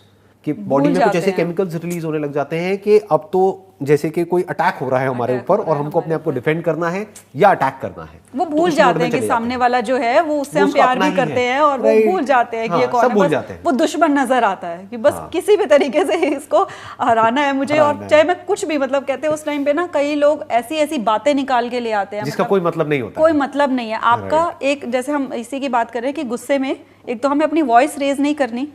कि बॉडी में कुछ ऐसे केमिकल्स रिलीज होने लग जाते हैं कि अब तो जैसे कि कोई अटैक हो रहा है हमारे ऊपर और हमको अपने आप को डिफेंड करना है या अटैक करना है। वो भूल जाते हैं कि सामने वाला जो है वो उससे हम प्यार भी करते हैं, और वो भूल जाते हैं कि ये कौन है, बस वो दुश्मन नजर आता है कि बस किसी भी तरीके से इसको हराना है मुझे। और चाहे मैं कुछ भी मतलब कहते हैं उस टाइम पे ना, कई लोग ऐसी ऐसी बातें निकाल के ले आते हैं जिसका कोई मतलब नहीं होता, कोई मतलब नहीं है आपका। एक जैसे हम इसी की बात कर रहे हैं कि गुस्से में एक तो हमें अपनी वॉइस रेज नहीं करनी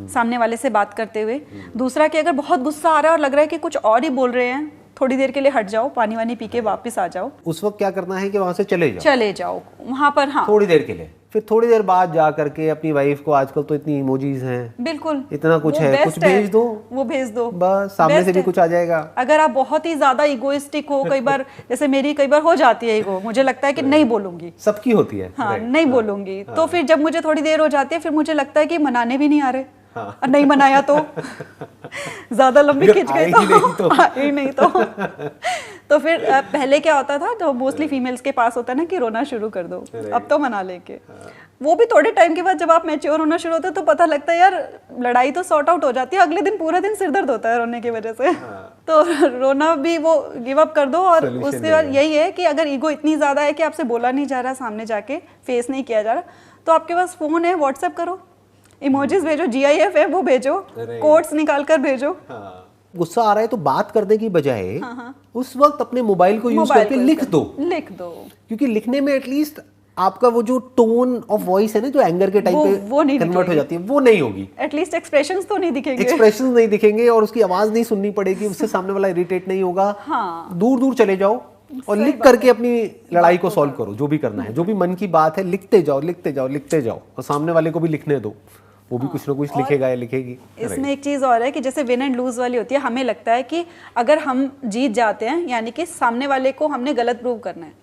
सामने वाले से बात करते हुए, दूसरा कि अगर बहुत गुस्सा आ रहा है और लग रहा है कि कुछ और ही बोल रहे हैं, थोड़ी देर के लिए हट जाओ, पानी वानी पी के वापस आ जाओ। उस वक्त क्या करना है कि वहां से चले जाओ वहां पर, हाँ थोड़ी देर के लिए, फिर थोड़ी देर बाद जा करके अपनी वाइफ को, आजकल तो इतनी इमोजीज हैं, बिल्कुल इतना कुछ है, कुछ भेज दो, वो भेज दो, बस सामने से भी कुछ आ जाएगा। अगर आप बहुत ही ज्यादा इगोइस्टिक हो, कई बार जैसे मेरी कई बार हो जाती है ईगो, मुझे लगता है कि नहीं बोलूंगी, सबकी होती है, हाँ नहीं बोलूंगी, तो फिर जब मुझे थोड़ी देर हो जाती है फिर मुझे लगता है कि मनाने भी नहीं आ रहे, और नहीं मनाया तो ज्यादा लंबी खिंच गई तो तो फिर पहले क्या होता था, जो मोस्टली फीमेल्स के पास होता है ना कि रोना शुरू कर दो, अब तो मना लेके। वो भी थोड़े टाइम के बाद जब आप मैच्योर होना शुरू होते हो तो पता लगता है यार लड़ाई तो सॉर्ट आउट हो जाती है, अगले दिन पूरा दिन सिर दर्द होता है रोने की वजह से। तो रोना भी वो गिव अप कर दो। और उसके बाद यही है कि अगर ईगो इतनी ज्यादा है कि आपसे बोला नहीं जा रहा, सामने जाके फेस नहीं किया जा रहा, तो आपके पास फोन है, व्हाट्सएप करो, इमोजीज भेजो, GIF है वो भेजो, कोट्स निकाल कर भेजो, गुस्सा आ रहा है तो बात करने की बजाय उस वक्त अपने मोबाइल को यूज करके लिख दो, क्योंकि लिखने में एटलीस्ट आपका वो जो टोन ऑफ वॉइस है ना, जो एंगर के टाइम पे कन्वर्ट हो जाती है, वो नहीं होगी। एटलीस्ट एक्सप्रेशंस तो नहीं दिखेंगे, एक्सप्रेशंस नहीं दिखेंगे और उसकी आवाज नहीं सुननी पड़ेगी, उससे सामने वाला इरिटेट नहीं होगा। दूर दूर चले जाओ और लिख करके अपनी लड़ाई को सॉल्व करो। जो भी करना है, जो भी मन की बात है, लिखते जाओ लिखते जाओ लिखते जाओ, और सामने वाले को भी लिखने दो, वो भी कुछ ना कुछ लिखेगा या लिखेगी। इसमें एक चीज और है कि जैसे विन एंड लूज वाली होती है, हमें लगता है कि अगर हम जीत जाते हैं यानी कि सामने वाले को हमने गलत प्रूव करना है।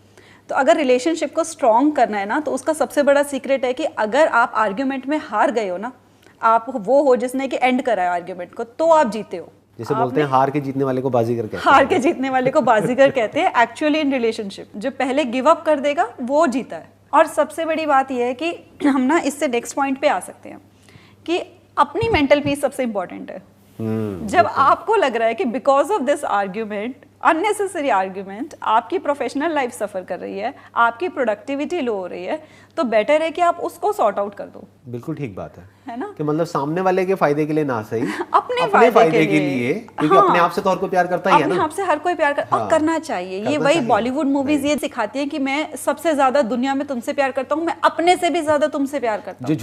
तो अगर रिलेशनशिप को स्ट्रॉन्ग करना है ना, तो उसका सबसे बड़ा सीक्रेट है कि अगर आप आर्ग्यूमेंट में हार गए हो ना, आप वो हो जिसने कि एंड करा है आर्ग्यूमेंट को, तो आप जीते हो। जैसे बोलते हैं हार के जीतने वाले को बाजीगर कहते हैं। हार के जीतने वाले को बाजीगर कहते हैं। एक्चुअली इन रिलेशनशिप जो पहले गिव अप कर देगा वो जीता है। और सबसे बड़ी बात यह है कि हम ना इससे नेक्स्ट पॉइंट पे आ सकते हैं कि अपनी मेंटल पीस सबसे इंपॉर्टेंट है। जब आपको लग रहा है कि because of this argument, unnecessary argument, आपकी प्रोफेशनल लाइफ सफर कर रही है, आपकी प्रोडक्टिविटी लो हो रही है, तो बेटर है कि आप उसको सॉर्ट आउट कर दो। बिल्कुल ठीक बात है ना, कि मतलब सामने वाले के फायदे के लिए ना सही, अपने फायदे के लिए, क्योंकि अपने आप से तो हर कोई प्यार करता ही है ना। अपने आप से हर कोई प्यार और करना चाहिए। ये वही बॉलीवुड मूवीज ये सिखाती है कि मैं सबसे ज्यादा दुनिया में तुमसे प्यार करता हूँ, मैं अपने से भी ज्यादा तुमसे प्यार करता हूँ,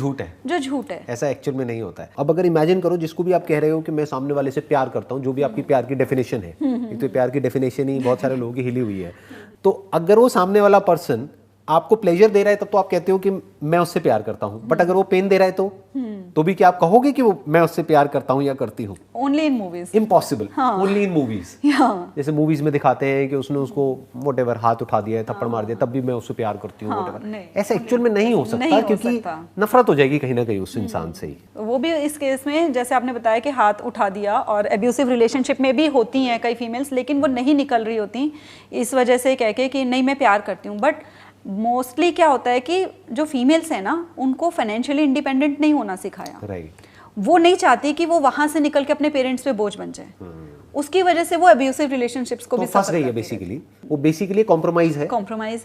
जो झूठ है। ऐसा एक्चुअल में नहीं होता है। अब अगर इमेजिन करो, जिसको भी आप कह रहे हो कि मैं सामने वाले से प्यार करता हूँ, जो भी आपकी प्यार की डेफिनेशन है, एक तो प्यार की डेफिनेशन ही बहुत सारे लोगों की हिली हुई है, तो अगर वो सामने वाला पर्सन आपको प्लेजर दे रहा है तब तो आप कहते हो कि मैं उससे प्यार करता हूँ, बट अगर वो पेन दे रहा है तो भी क्या आप कहोगे कि वो मैं उससे प्यार करता हूँ या करती हूँ? Only in movies, impossible, only in movies. जैसे मूवीज में दिखाते हैं कि उसने उसको व्हाटएवर हाथ उठा दिया है, थप्पड़ मार दिया, तब भी मैं उससे प्यार करती हूँ, व्हाटएवर। ऐसा एक्चुअल में नहीं हो सकता, क्योंकि नफरत हो जाएगी कहीं ना कहीं उस इंसान से ही। वो भी इस केस में जैसे आपने बताया कि हाथ उठा दिया, और एब्यूसिव रिलेशनशिप में भी होती हैं कई फीमेल्स, लेकिन वो नहीं निकल रही होती इस वजह से कह के कि नहीं मैं प्यार करती हूँ। बट मोस्टली क्या होता है कि जो फीमेल्स हैं ना, उनको फाइनेंशियली इंडिपेंडेंट नहीं होना सिखाया। राइट। वो नहीं चाहती कि वो वहां से निकल के अपने पेरेंट्स पे बोझ बन जाए। उसकी वजह से वो एब्यूसिव रिलेशनशिप्स को भी फंस रही है। बेसिकली वो बेसिकली कॉम्प्रोमाइज है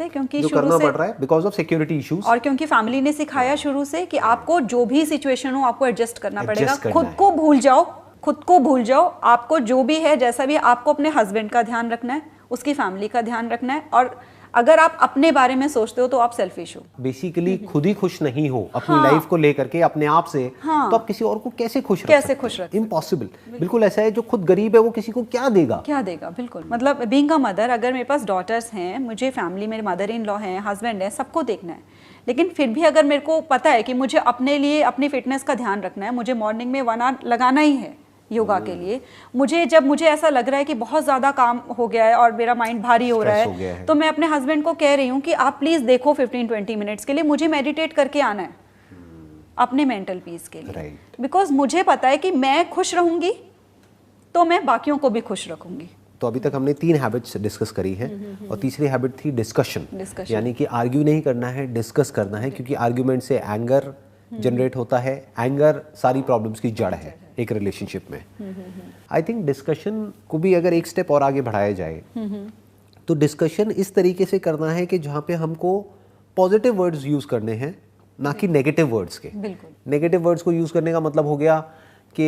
क्योंकि जो करना पड़ रहा है बिकॉज ऑफ सिक्योरिटी इश्यूज, और क्योंकि फैमिली ने सिखाया शुरू से कि आपको जो भी सिचुएशन हो आपको एडजस्ट करना पड़ेगा। खुद को भूल जाओ, आपको जो भी है जैसा भी, आपको अपने हस्बैंड का ध्यान रखना है, उसकी फैमिली का ध्यान रखना है, और अगर आप अपने बारे में सोचते हो तो आप सेल्फिश हो। बेसिकली खुद ही खुश नहीं हो अपनी लाइफ को लेकर के, अपने आप से, तो आप किसी और को कैसे खुश रख? इम्पॉसिबल। बिल्कुल ऐसा है, जो खुद गरीब है वो किसी को क्या देगा? बिल्कुल। मतलब बीइंग अ मदर, अगर मेरे पास डॉटर्स हैं, मुझे फैमिली, मेरे मदर इन लॉ हैं, हस्बैंड है, सबको देखना है, लेकिन फिर भी अगर मेरे को पता है कि मुझे अपने लिए अपनी फिटनेस का ध्यान रखना है, मुझे मॉर्निंग में 1 आवर लगाना ही है योगा के लिए, जब मुझे ऐसा लग रहा है कि बहुत ज़्यादा काम हो गया है और मेरा माइंड भारी हो रहा है, तो मैं अपने हस्बैंड को कह रही हूँ कि आप प्लीज़ देखो 15-20 मिनट्स के लिए मुझे मेडिटेट करके आना है अपने मेंटल पीस के लिए, बिकॉज मुझे पता है कि मैं खुश रहूँगी तो मैं बाकियों को भी खुश रखूँगी। तो अभी तक हमने 3 हैबिट्स डिस्कस करी है, और तीसरी हैबिट थी डिस्कशन, यानी कि आर्ग्यू नहीं करना है, डिस्कस करना है, क्योंकि आर्ग्यूमेंट से एंगर जनरेट होता है। एंगर सारी प्रॉब्लम्स की जड़ है एक रिलेशनशिप में। आई थिंक डिस्कशन को भी अगर एक स्टेप और आगे बढ़ाया जाए तो डिस्कशन इस तरीके से करना है कि जहाँ पे हमको पॉजिटिव वर्ड्स यूज करने हैं, ना कि नेगेटिव वर्ड्स के। नेगेटिव वर्ड्स को यूज करने का मतलब हो गया कि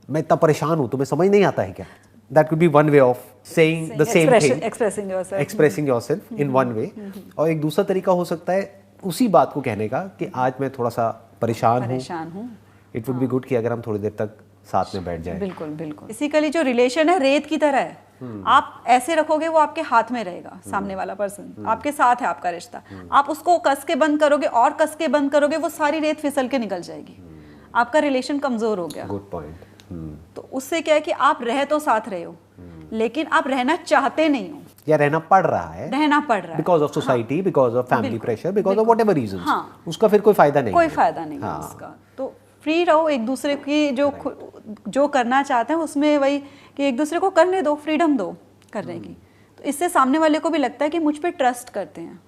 मैं इतना परेशान हूँ, तुम्हें समझ नहीं आता है क्या? That could be one way of saying the same thing, expressing yourself in one way। और एक दूसरा तरीका हो सकता है उसी बात को कहने का कि आज मैं थोड़ा सा परेशान हूँ। इट वुड बी गुड कि अगर हम थोड़ी देर तक साथ में बैठ जाएं। बिल्कुल। बेसिकली जो रिलेशन है रेत की तरह है, आप ऐसे रखोगे वो आपके हाथ में रहेगा, सामने वाला पर्सन आपके साथ है, आपका रिश्ता। आप उसको कस के बंद करोगे और कस के बंद करोगे, वो सारी रेत फिसल के निकल जाएगी, आपका रिलेशन कमजोर हो गया। Good point. तो उससे क्या है कि आप रह तो साथ रहे हो, लेकिन आप रहना चाहते नहीं हो, या रहना पड़ रहा है because of society, because of family pressure, because of whatever reasons, उसका फिर कोई फायदा नहीं है उसका। तो फ्री रहो एक दूसरे की, जो करना चाहते हैं उसमें वही कि एक दूसरे को करने दो, फ्रीडम दो करने की। तो इससे सामने वाले को भी लगता है कि मुझ पे ट्रस्ट करते हैं।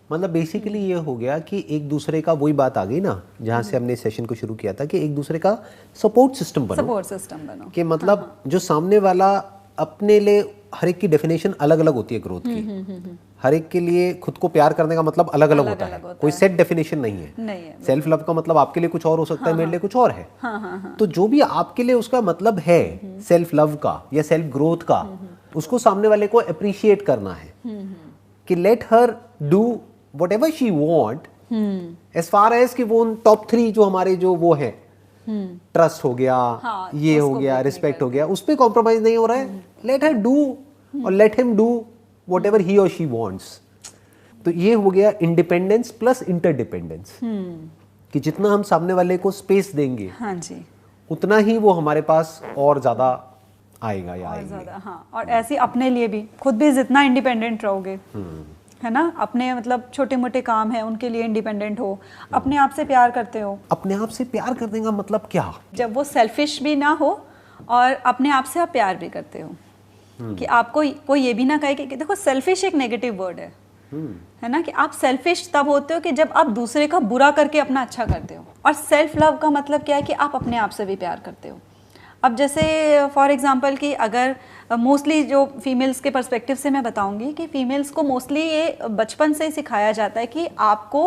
मतलब बेसिकली ये हो गया कि एक दूसरे का, वही बात आ गई ना जहाँ से हमने सेशन को शुरू किया था, कि एक दूसरे का सपोर्ट सिस्टम बनो, कि मतलब जो सामने वाला अपने लिए हर एक की डेफिनेशन अलग अलग होती है ग्रोथ की। हर एक के लिए खुद को प्यार करने का मतलब अलग अलग होता है, कोई सेट डेफिनेशन नहीं है। सेल्फ लव का मतलब आपके लिए कुछ और हो सकता है, मेरे लिए कुछ और है। तो जो भी आपके लिए उसका मतलब है सेल्फ लव का या सेल्फ ग्रोथ का, उसको सामने वाले को अप्रिशिएट करना है कि let her do whatever she want, as far as कि वो टॉप 3 जो हमारे जो वो है, ट्रस्ट हो गया, ये हो गया, रिस्पेक्ट हो गया, उस पे कॉम्प्रोमाइज नहीं हो रहा है, लेट हर डू और let him do whatever he और शी वांट्स। तो ये हो गया इंडिपेंडेंस प्लस इंटरडिपेंडेंस, कि जितना हम सामने वाले को स्पेस देंगे, हाँ जी, उतना ही वो हमारे पास और ज्यादा आएगा या आएंगे। हाँ, और ऐसे अपने लिए भी खुद भी जितना इंडिपेंडेंट रहोगे, है ना, अपने मतलब छोटे मोटे काम है उनके लिए इंडिपेंडेंट हो, अपने आप से प्यार करते हो। अपने आप से प्यार करने का मतलब क्या? जब वो सेल्फिश भी ना हो और अपने आप से आप प्यार भी करते हो, कि आपको कोई ये भी ना कहे कि देखो सेल्फिश एक नेगेटिव वर्ड है ना, कि आप सेल्फिश तब होते हो कि जब आप दूसरे का बुरा करके अपना अच्छा करते हो। और सेल्फ लव का मतलब क्या है कि आप अपने आप से भी प्यार करते हो। अब जैसे फॉर एग्जांपल कि अगर मोस्टली जो फीमेल्स के पर्सपेक्टिव से मैं बताऊंगी कि फीमेल्स को मोस्टली ये बचपन से ही सिखाया जाता है कि आपको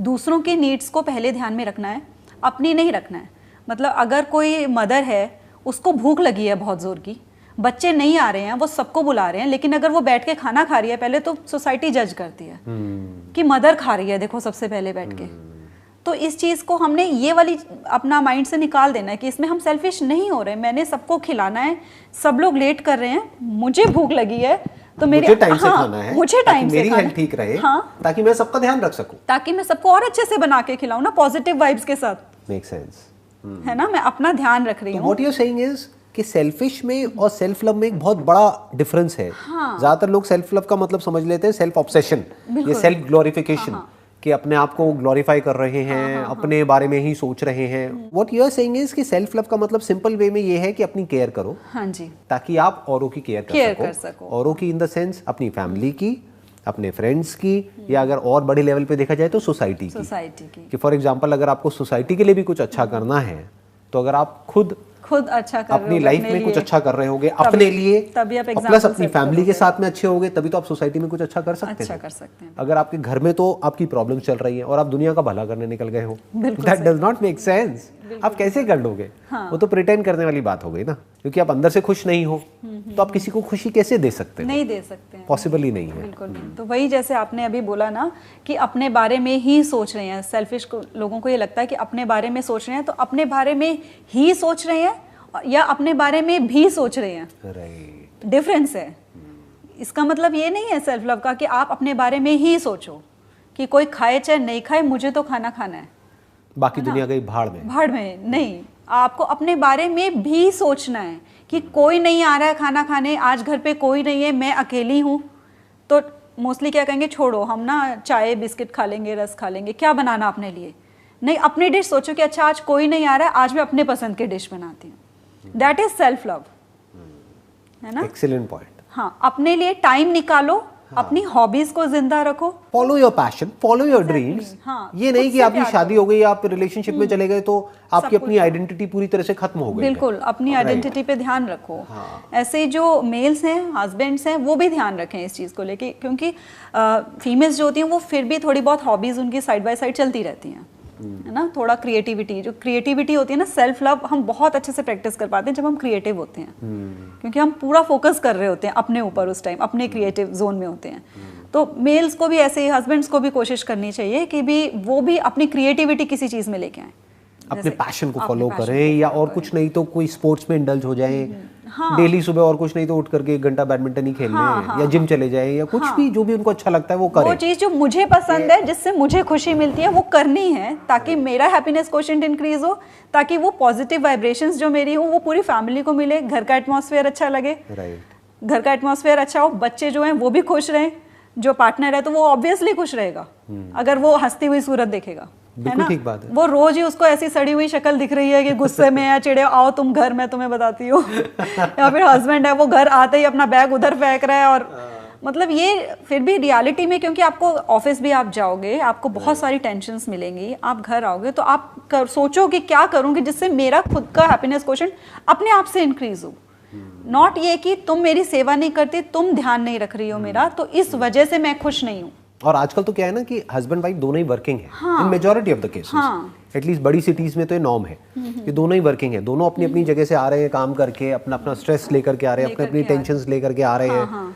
दूसरों की नीड्स को पहले ध्यान में रखना है, अपनी नहीं रखना है। मतलब अगर कोई मदर है, उसको भूख लगी है बहुत ज़ोर की, बच्चे नहीं आ रहे हैं, वो सबको बुला रहे हैं, लेकिन अगर वो बैठ के खाना खा रही है, पहले तो सोसाइटी जज करती है कि मदर खा रही है, देखो सबसे पहले बैठ के। तो इस चीज़ को हमने ये वाली अपना माइंड से निकाल देना है कि इसमें हम सेल्फिश नहीं हो रहे, मैंने सबको खिलाना है, सब लोग लेट कर रहे हैं, मुझे भूख लगी है तो मुझे टाइम से खाना है, मुझे टाइम से मेरी हेल्थ ठीक रहे, ताकि मैं सबका ध्यान रख सकूं, ताकि मैं सबको और अच्छे से बना के खिलाऊं ना, पॉजिटिव वाइब्स के साथ। मेक सेंस, है ना, मैं अपना ध्यान रख रही हूँ। What you are saying is कि सेल्फिश में और सेल्फ लव में एक बहुत बड़ा डिफरेंस है। ज्यादातर लोग सेल्फ लव का मतलब समझ लेते हैं सेल्फ ऑब्सेशन, ये सेल्फ ग्लोरिफिकेशन, कि अपने आप को ग्लोरीफाई कर रहे हैं, अपने बारे में ही सोच रहे हैं। What you are saying is कि सेल्फ लव का मतलब सिंपल वे में ये है कि अपनी केयर करो, हाँ जी, ताकि आप औरों की केयर कर सको। औरों की इन द सेंस अपनी फैमिली की, अपने फ्रेंड्स की, या अगर और बड़े लेवल पे देखा जाए तो सोसाइटी की। कि फॉर एग्जांपल अगर आपको सोसाइटी के लिए भी कुछ अच्छा करना है, तो अगर आप खुद अच्छा कर अपनी लाइफ में कुछ अच्छा कर रहे होगे अपने लिए, तभी आप प्लस अपनी फैमिली के साथ में अच्छे होगे, तभी तो आप सोसाइटी में कुछ अच्छा कर सकते हैं। अगर आपके घर में तो आपकी प्रॉब्लम चल रही है और आप दुनिया का भला करने निकल गए हो, that does not make sense. आप कैसे कर लोगे? वो तो प्रिटेंड करने वाली बात हो गई ना, क्योंकि आप अंदर से खुश नहीं हो, तो आप किसी को खुशी कैसे दे सकते? नहीं दे सकते, पॉसिबल ही नहीं है। बिल्कुल नहीं। तो वही जैसे आपने अभी बोला ना कि अपने बारे में ही सोच रहे हैं, सेल्फिश लोगों को ये लगता है कि अपने बारे में सोच रहे हैं, तो अपने बारे में ही सोच रहे हैं या अपने बारे में भी सोच रहे हैं, राइट, डिफरेंस है। इसका मतलब ये नहीं है सेल्फ लव का कि आप अपने बारे में ही सोचो कि कोई खाए चाहे नहीं खाए, मुझे तो खाना खाना है, बाकी दुनिया गई भाड़ में नहीं। आपको अपने बारे में भी सोचना है कि कोई नहीं आ रहा है खाना खाने, आज घर पे कोई नहीं है, मैं अकेली हूँ, तो मोस्टली क्या कहेंगे, छोड़ो हम ना चाय बिस्किट खा लेंगे, रस खा लेंगे, क्या बनाना अपने लिए। नहीं, अपनी डिश सोचो कि अच्छा आज कोई नहीं आ रहा है, आज मैं अपने पसंद की डिश बनाती हूँ। दैट इज सेल्फ लव, है ना। Excellent point. हाँ, अपने लिए टाइम निकालो, अपनी हॉबीज को जिंदा रखो, follow your passion, follow your dreams. ये नहीं कि आपकी शादी हो गई, आप रिलेशनशिप में चले गए तो आपकी अपनी आइडेंटिटी पूरी तरह से खत्म हो गई। बिल्कुल, अपनी आइडेंटिटी पे ध्यान रखो। ऐसे जो मेल्स हैं, हस्बैंड्स हैं, वो भी ध्यान रखें इस चीज़ को लेके, क्योंकि फीमेल्स जो होती हैं वो फिर भी थोड़ी बहुत हॉबीज उनकी साइड बाय साइड चलती रहती हैं, है ना। थोड़ा क्रिएटिविटी, जो क्रिएटिविटी होती है ना, सेल्फ लव हम बहुत अच्छे से प्रैक्टिस कर पाते हैं जब हम क्रिएटिव होते हैं, क्योंकि हम पूरा फोकस कर रहे होते हैं अपने ऊपर, उस टाइम अपने क्रिएटिव जोन में होते हैं। तो मेल्स को भी ऐसे ही, हस्बैंड्स को भी कोशिश करनी चाहिए कि भी वो भी अपनी क्रिएटिविटी किसी चीज़ में लेके आए, अपने पैशन को फॉलो करें, या और कुछ नहीं तो कोई स्पोर्ट्स में इंडल्ज हो जाए। डेली सुबह और कुछ नहीं तो उठ करके 1 घंटा बैडमिंटन ही खेल लें, या जिम चले जाए, या कुछ भी जो भी उनको अच्छा लगता है वो करें। वो चीज़ जो मुझे पसंद है, जिससे मुझे खुशी मिलती है, वो करनी है, ताकि मेरा हैप्पीनेस कोशेंट इंक्रीज हो, ताकि वो पॉजिटिव वाइब्रेशंस जो मेरी हो वो पूरी फैमिली को मिले, घर का एटमॉस्फेयर अच्छा लगे, घर का एटमॉस्फेयर अच्छा हो, बच्चे जो हैं वो भी खुश रहें, जो पार्टनर है तो वो ऑब्वियसली खुश रहेगा अगर वो हंसती हुई सूरत देखेगा, है ना। ठीक बात है। वो रोज ही उसको ऐसी सड़ी हुई शक्ल दिख रही है कि गुस्से में या चिड़े, आओ तुम घर, मैं तुम्हें बताती हूँ। या फिर हस्बैंड है, वो घर आते ही अपना बैग उधर फेंक रहा है, और मतलब ये फिर भी रियलिटी में, क्योंकि आपको ऑफिस भी आप जाओगे, आपको बहुत सारी टेंशन्स मिलेंगी, आप घर आओगे तो आप सोचो कि क्या करूँगी जिससे मेरा खुद का हैप्पीनेस कोशेंट अपने आप से इंक्रीज हो, नॉट ये कि तुम मेरी सेवा नहीं करती, तुम ध्यान नहीं रख रही हो मेरा, तो इस वजह से मैं खुश नहीं हूँ। और आजकल तो क्या है ना कि हस्बैंड वाइफ दोनों ही वर्किंग है इन majority of the cases, at least बड़ी सिटीज में तो ये नॉर्म है कि दोनों ही वर्किंग है, दोनों अपनी अपनी जगह से आ रहे हैं काम करके, अपना अपना स्ट्रेस लेकर के आ रहे हैं, अपनी अपनी टेंशंस लेकर के आ रहे हैं।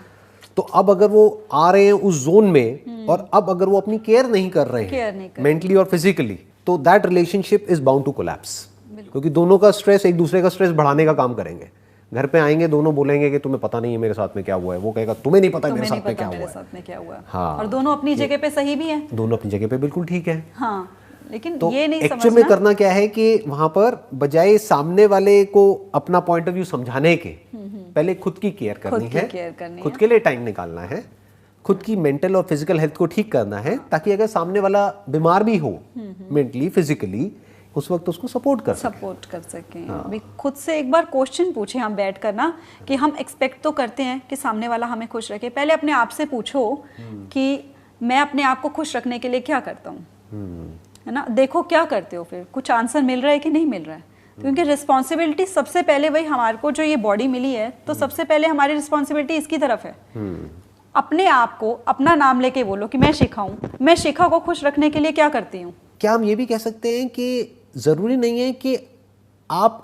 तो अब अगर वो आ रहे हैं उस जोन में और अब अगर वो अपनी केयर नहीं कर रहे हैं मेंटली और फिजिकली, तो that relationship is bound to collapse, क्योंकि दोनों का स्ट्रेस एक दूसरे का स्ट्रेस बढ़ाने का काम करेंगे। घर पे आएंगे दोनों बोलेंगे कि तुम्हें पता नहीं है मेरे साथ में क्या हुआ है, वो कहेगा तुम्हें नहीं पता मेरे साथ में क्या हुआ है। हाँ, और दोनों अपनी जगह पे सही भी हैं, दोनों अपनी जगह पे बिल्कुल ठीक है। हाँ, लेकिन तो ये नहीं एक्चुअल में करना क्या है कि वहां पर बजाय सामने वाले को अपना पॉइंट ऑफ व्यू समझाने के पहले खुद की केयर करनी है, खुद के लिए टाइम निकालना है, खुद की मेंटल और फिजिकल हेल्थ को ठीक करना है, ताकि अगर सामने वाला बीमार भी हो मेंटली फिजिकली उस वक्त उसको सपोर्ट कर सकें। अभी खुद से एक बार क्वेश्चन पूछे हम बैठ कर ना, कि हम एक्सपेक्ट तो करते हैं कि सामने वाला हमें खुश रखे, पहले अपने आप से पूछो कि मैं अपने आप को खुश रखने के लिए क्या करता हूँ, है ना। देखो क्या करते हो, फिर कुछ आंसर मिल रहा है कि नहीं मिल रहा है, क्योंकि रिस्पॉन्सिबिलिटी सबसे पहले वही, हमारे को जो ये बॉडी मिली है तो सबसे पहले हमारी रिस्पॉन्सिबिलिटी इसकी तरफ है। अपने आप को अपना नाम लेके बोलो कि मैं शिखा हूँ, मैं शिखा को खुश रखने के लिए क्या करती हूँ। क्या हम ये भी कह सकते हैं कि जरूरी नहीं है कि आप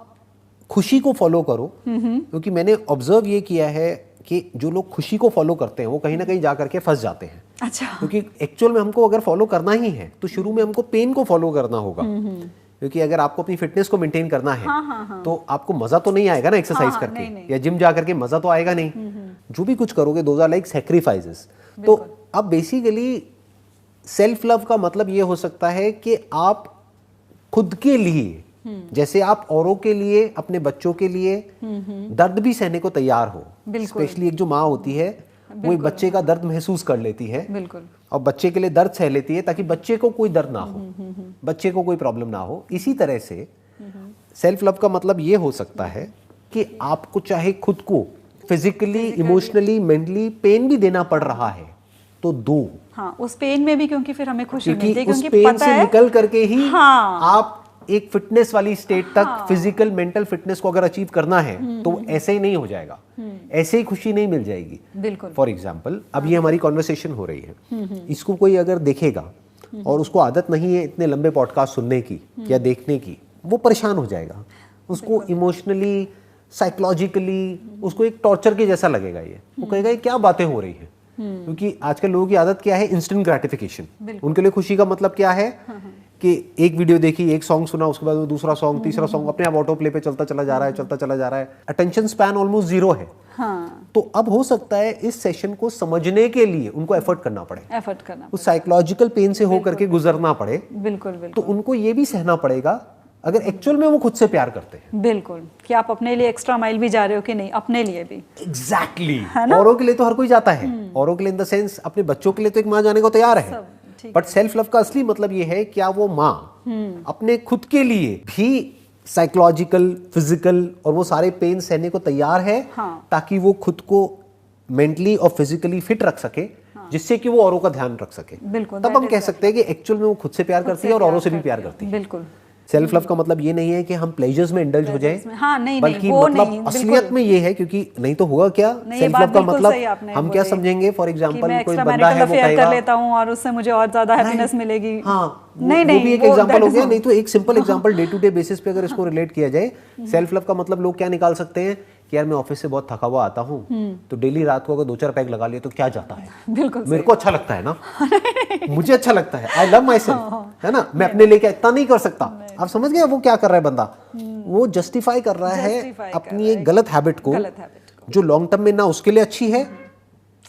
खुशी को फॉलो करो, क्योंकि मैंने ऑब्जर्व ये किया है कि जो लोग खुशी को फॉलो करते हैं वो कहीं ना कहीं जा करके फंस जाते हैं। अच्छा, क्योंकि एक्चुअल में हमको अगर फॉलो करना ही है तो शुरू में हमको पेन को फॉलो करना होगा, क्योंकि अगर आपको अपनी फिटनेस को मेंटेन करना है तो आपको मजा तो नहीं आएगा ना एक्सरसाइज करके, या जिम जा करके मजा तो आएगा नहीं। जो भी कुछ करोगे दोज आर लाइक सैक्रिफाइसेस। तो अब बेसिकली सेल्फ लव का मतलब ये हो सकता है कि आप खुद के लिए, जैसे आप औरों के लिए, अपने बच्चों के लिए दर्द भी सहने को तैयार हो। स्पेशली एक जो माँ होती है वो एक बच्चे का दर्द महसूस कर लेती है और बच्चे के लिए दर्द सह लेती है ताकि बच्चे को कोई दर्द ना हो, बच्चे को कोई प्रॉब्लम ना हो। इसी तरह से सेल्फ लव का मतलब ये हो सकता है कि आपको चाहे खुद को फिजिकली, इमोशनली, मेंटली पेन भी देना पड़ रहा है तो दो। हाँ, उस पेन में भी, क्योंकि फिर हमें खुशी मिलती है, क्योंकि पेन से निकल करके ही आप एक फिटनेस वाली स्टेट तक, फिजिकल मेंटल फिटनेस को अगर अचीव करना है तो ऐसे ही नहीं हो जाएगा, ऐसे ही खुशी नहीं मिल जाएगी। बिल्कुल। फॉर एग्जाम्पल अब ये हमारी कॉन्वर्सेशन हो रही है, इसको कोई अगर देखेगा और उसको आदत नहीं है इतने लंबे पॉडकास्ट सुनने की या देखने की, वो परेशान हो जाएगा, उसको इमोशनली, साइकोलॉजिकली उसको एक टॉर्चर के जैसा लगेगा। ये वो कहेगा ये क्या बातें हो रही है, क्योंकि आजकल लोगों की आदत क्या है, इंस्टेंट ग्रेटिफिकेशन। उनके लिए खुशी का मतलब क्या है कि एक वीडियो देखी, एक सॉन्ग सुना, उसके बाद दूसरा सॉन्ग, तीसरा सॉन्ग अपने आप ऑटो प्ले पे चलता चला जा रहा है, अटेंशन स्पैन ऑलमोस्ट जीरो है। तो अब हो सकता है इस सेशन को समझने के लिए उनको एफर्ट करना पड़े, उस साइकोलॉजिकल पेन से होकर के गुजरना पड़े। बिल्कुल। तो उनको ये भी सहना पड़ेगा अगर एक्चुअल में वो खुद से प्यार करते हैं। बिल्कुल, कि आप अपने लिए एक्स्ट्रा माइल भी जा रहे हो कि नहीं, अपने लिए भी। एग्जैक्टली। औरों के लिए तो हर कोई जाता है, औरों के लिए इन द सेंस अपने बच्चों के लिए तो एक माँ जाने को तैयार है, बट सेल्फ लव का असली मतलब ये है क्या वो माँ अपने खुद के लिए भी साइकोलॉजिकल, फिजिकल और वो सारे पेन सहने को तैयार है, ताकि वो खुद को मेंटली और फिजिकली फिट रख सके, जिससे कि वो औरों का ध्यान रख सके। तब हम कह सकते हैं कि एक्चुअल में वो खुद से प्यार करती है और औरों से भी प्यार करती है। बिल्कुल। सेल्फ लव का मतलब ये नहीं है कि हम प्लेजर्स में इंडल्ज हो जाएं, हाँ, नहीं, बल्कि वो मतलब नहीं, असलियत में ये है, क्योंकि नहीं तो होगा क्या, सेल्फ लव का मतलब हम क्या समझेंगे, फॉर एग्जांपल कोई बंदा है वो कहेगा कर लेता हूं और उससे मुझे और ज्यादा हैप्पीनेस मिलेगी। हाँ, नहीं, वो भी एक एग्जांपल हो गया। नहीं तो एक simple example day to day basis पे अगर इसको रिलेट किया जाए, सेल्फ लव का मतलब लोग क्या निकाल सकते हैं कि यार मैं ऑफिस से बहुत थका हुआ आता हूँ तो डेली रात को अगर 2-4 पैक लगा लिए तो क्या जाता है, बिल्कुल मेरे को अच्छा लगता है ना, मुझे अच्छा लगता है, आई लव माई सेल्फ, है ना, मैं अपने लिए क्या इतना नहीं कर सकता। आप समझ गए वो क्या कर रहा है बंदा, वो जस्टिफाई कर रहा है अपनी एक गलत हैबिट को, जो लॉन्ग टर्म में ना उसके लिए अच्छी है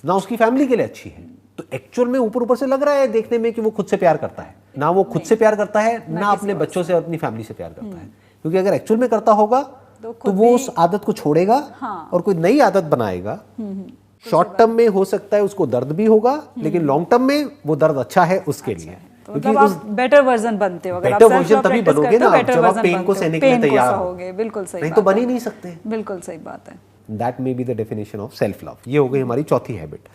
ना उसकी फैमिली के लिए अच्छी है। तो एक्चुअल में ऊपर ऊपर से लग रहा है देखने में कि वो खुद से प्यार करता है, ना वो खुद से प्यार करता है ना अपने बच्चों से और अपनी फैमिली से प्यार करता है। क्योंकि अगर एक्चुअल में करता होगा तो वो उस आदत को छोड़ेगा और कोई नई आदत बनाएगा। शॉर्ट टर्म में हो सकता है उसको दर्द भी होगा, लेकिन लॉन्ग टर्म में वो दर्द अच्छा है उसके लिए। मतलब आप बेटर वर्जन बनते हो, बेटर वर्जन तभी बनोगे ना जब आप पेन को सहने के लिए तैयार होगे। बिल्कुल सही, नहीं तो बन ही नहीं सकते। बिल्कुल सही बात है। That may be the definition of self love। ये हो गई हमारी चौथी habit.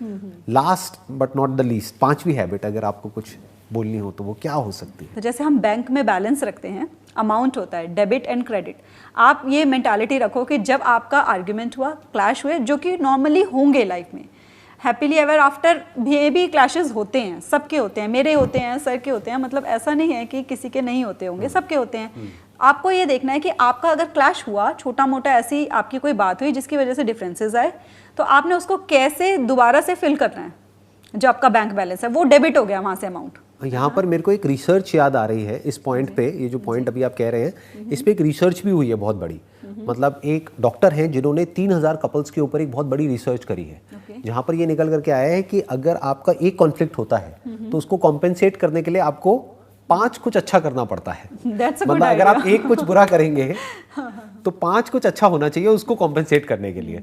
Last but not the least, 5वीं हैबिट अगर आपको कुछ बोलनी हो तो वो क्या हो सकती है? तो जैसे हम बैंक में बैलेंस रखते हैं, अमाउंट होता है डेबिट एंड क्रेडिट। आप ये मेंटालिटी रखो कि जब आपका आर्ग्यूमेंट हुआ, क्लैश हुए, जो कि नॉर्मली होंगे लाइफ में, हैप्पीली एवर आफ्टर भी क्लैशेस होते हैं, सबके होते हैं, मेरे होते हैं, सर के होते हैं, मतलब ऐसा नहीं है कि किसी के नहीं होते होंगे, सबके होते हैं। आपको ये देखना है कि आपका अगर क्लैश हुआ, छोटा मोटा ऐसी आपकी कोई बात हुई जिसकी वजह से डिफरेंसेस आए, तो आपने उसको कैसे दोबारा से फिल करना है। जो आपका बैंक बैलेंस है वो डेबिट हो गया वहाँ से अमाउंट। यहाँ पर मेरे को एक रिसर्च याद आ रही है इस पॉइंट पे, ये जो पॉइंट अभी आप कह रहे हैं, इस पे एक रिसर्च भी हुई है बहुत बड़ी। मतलब एक डॉक्टर हैं जिन्होंने 3000 कपल्स के ऊपर एक बहुत बड़ी रिसर्च करी है, जहाँ पर ये निकल करके आया है कि अगर आपका एक कॉन्फ्लिक्ट होता है तो उसको कॉम्पेंसेट करने के लिए आपको 5 कुछ अच्छा करना पड़ता है। मतलब अगर आप एक कुछ बुरा करेंगे तो 5 कुछ अच्छा होना चाहिए उसको कॉम्पेंसेट करने के लिए।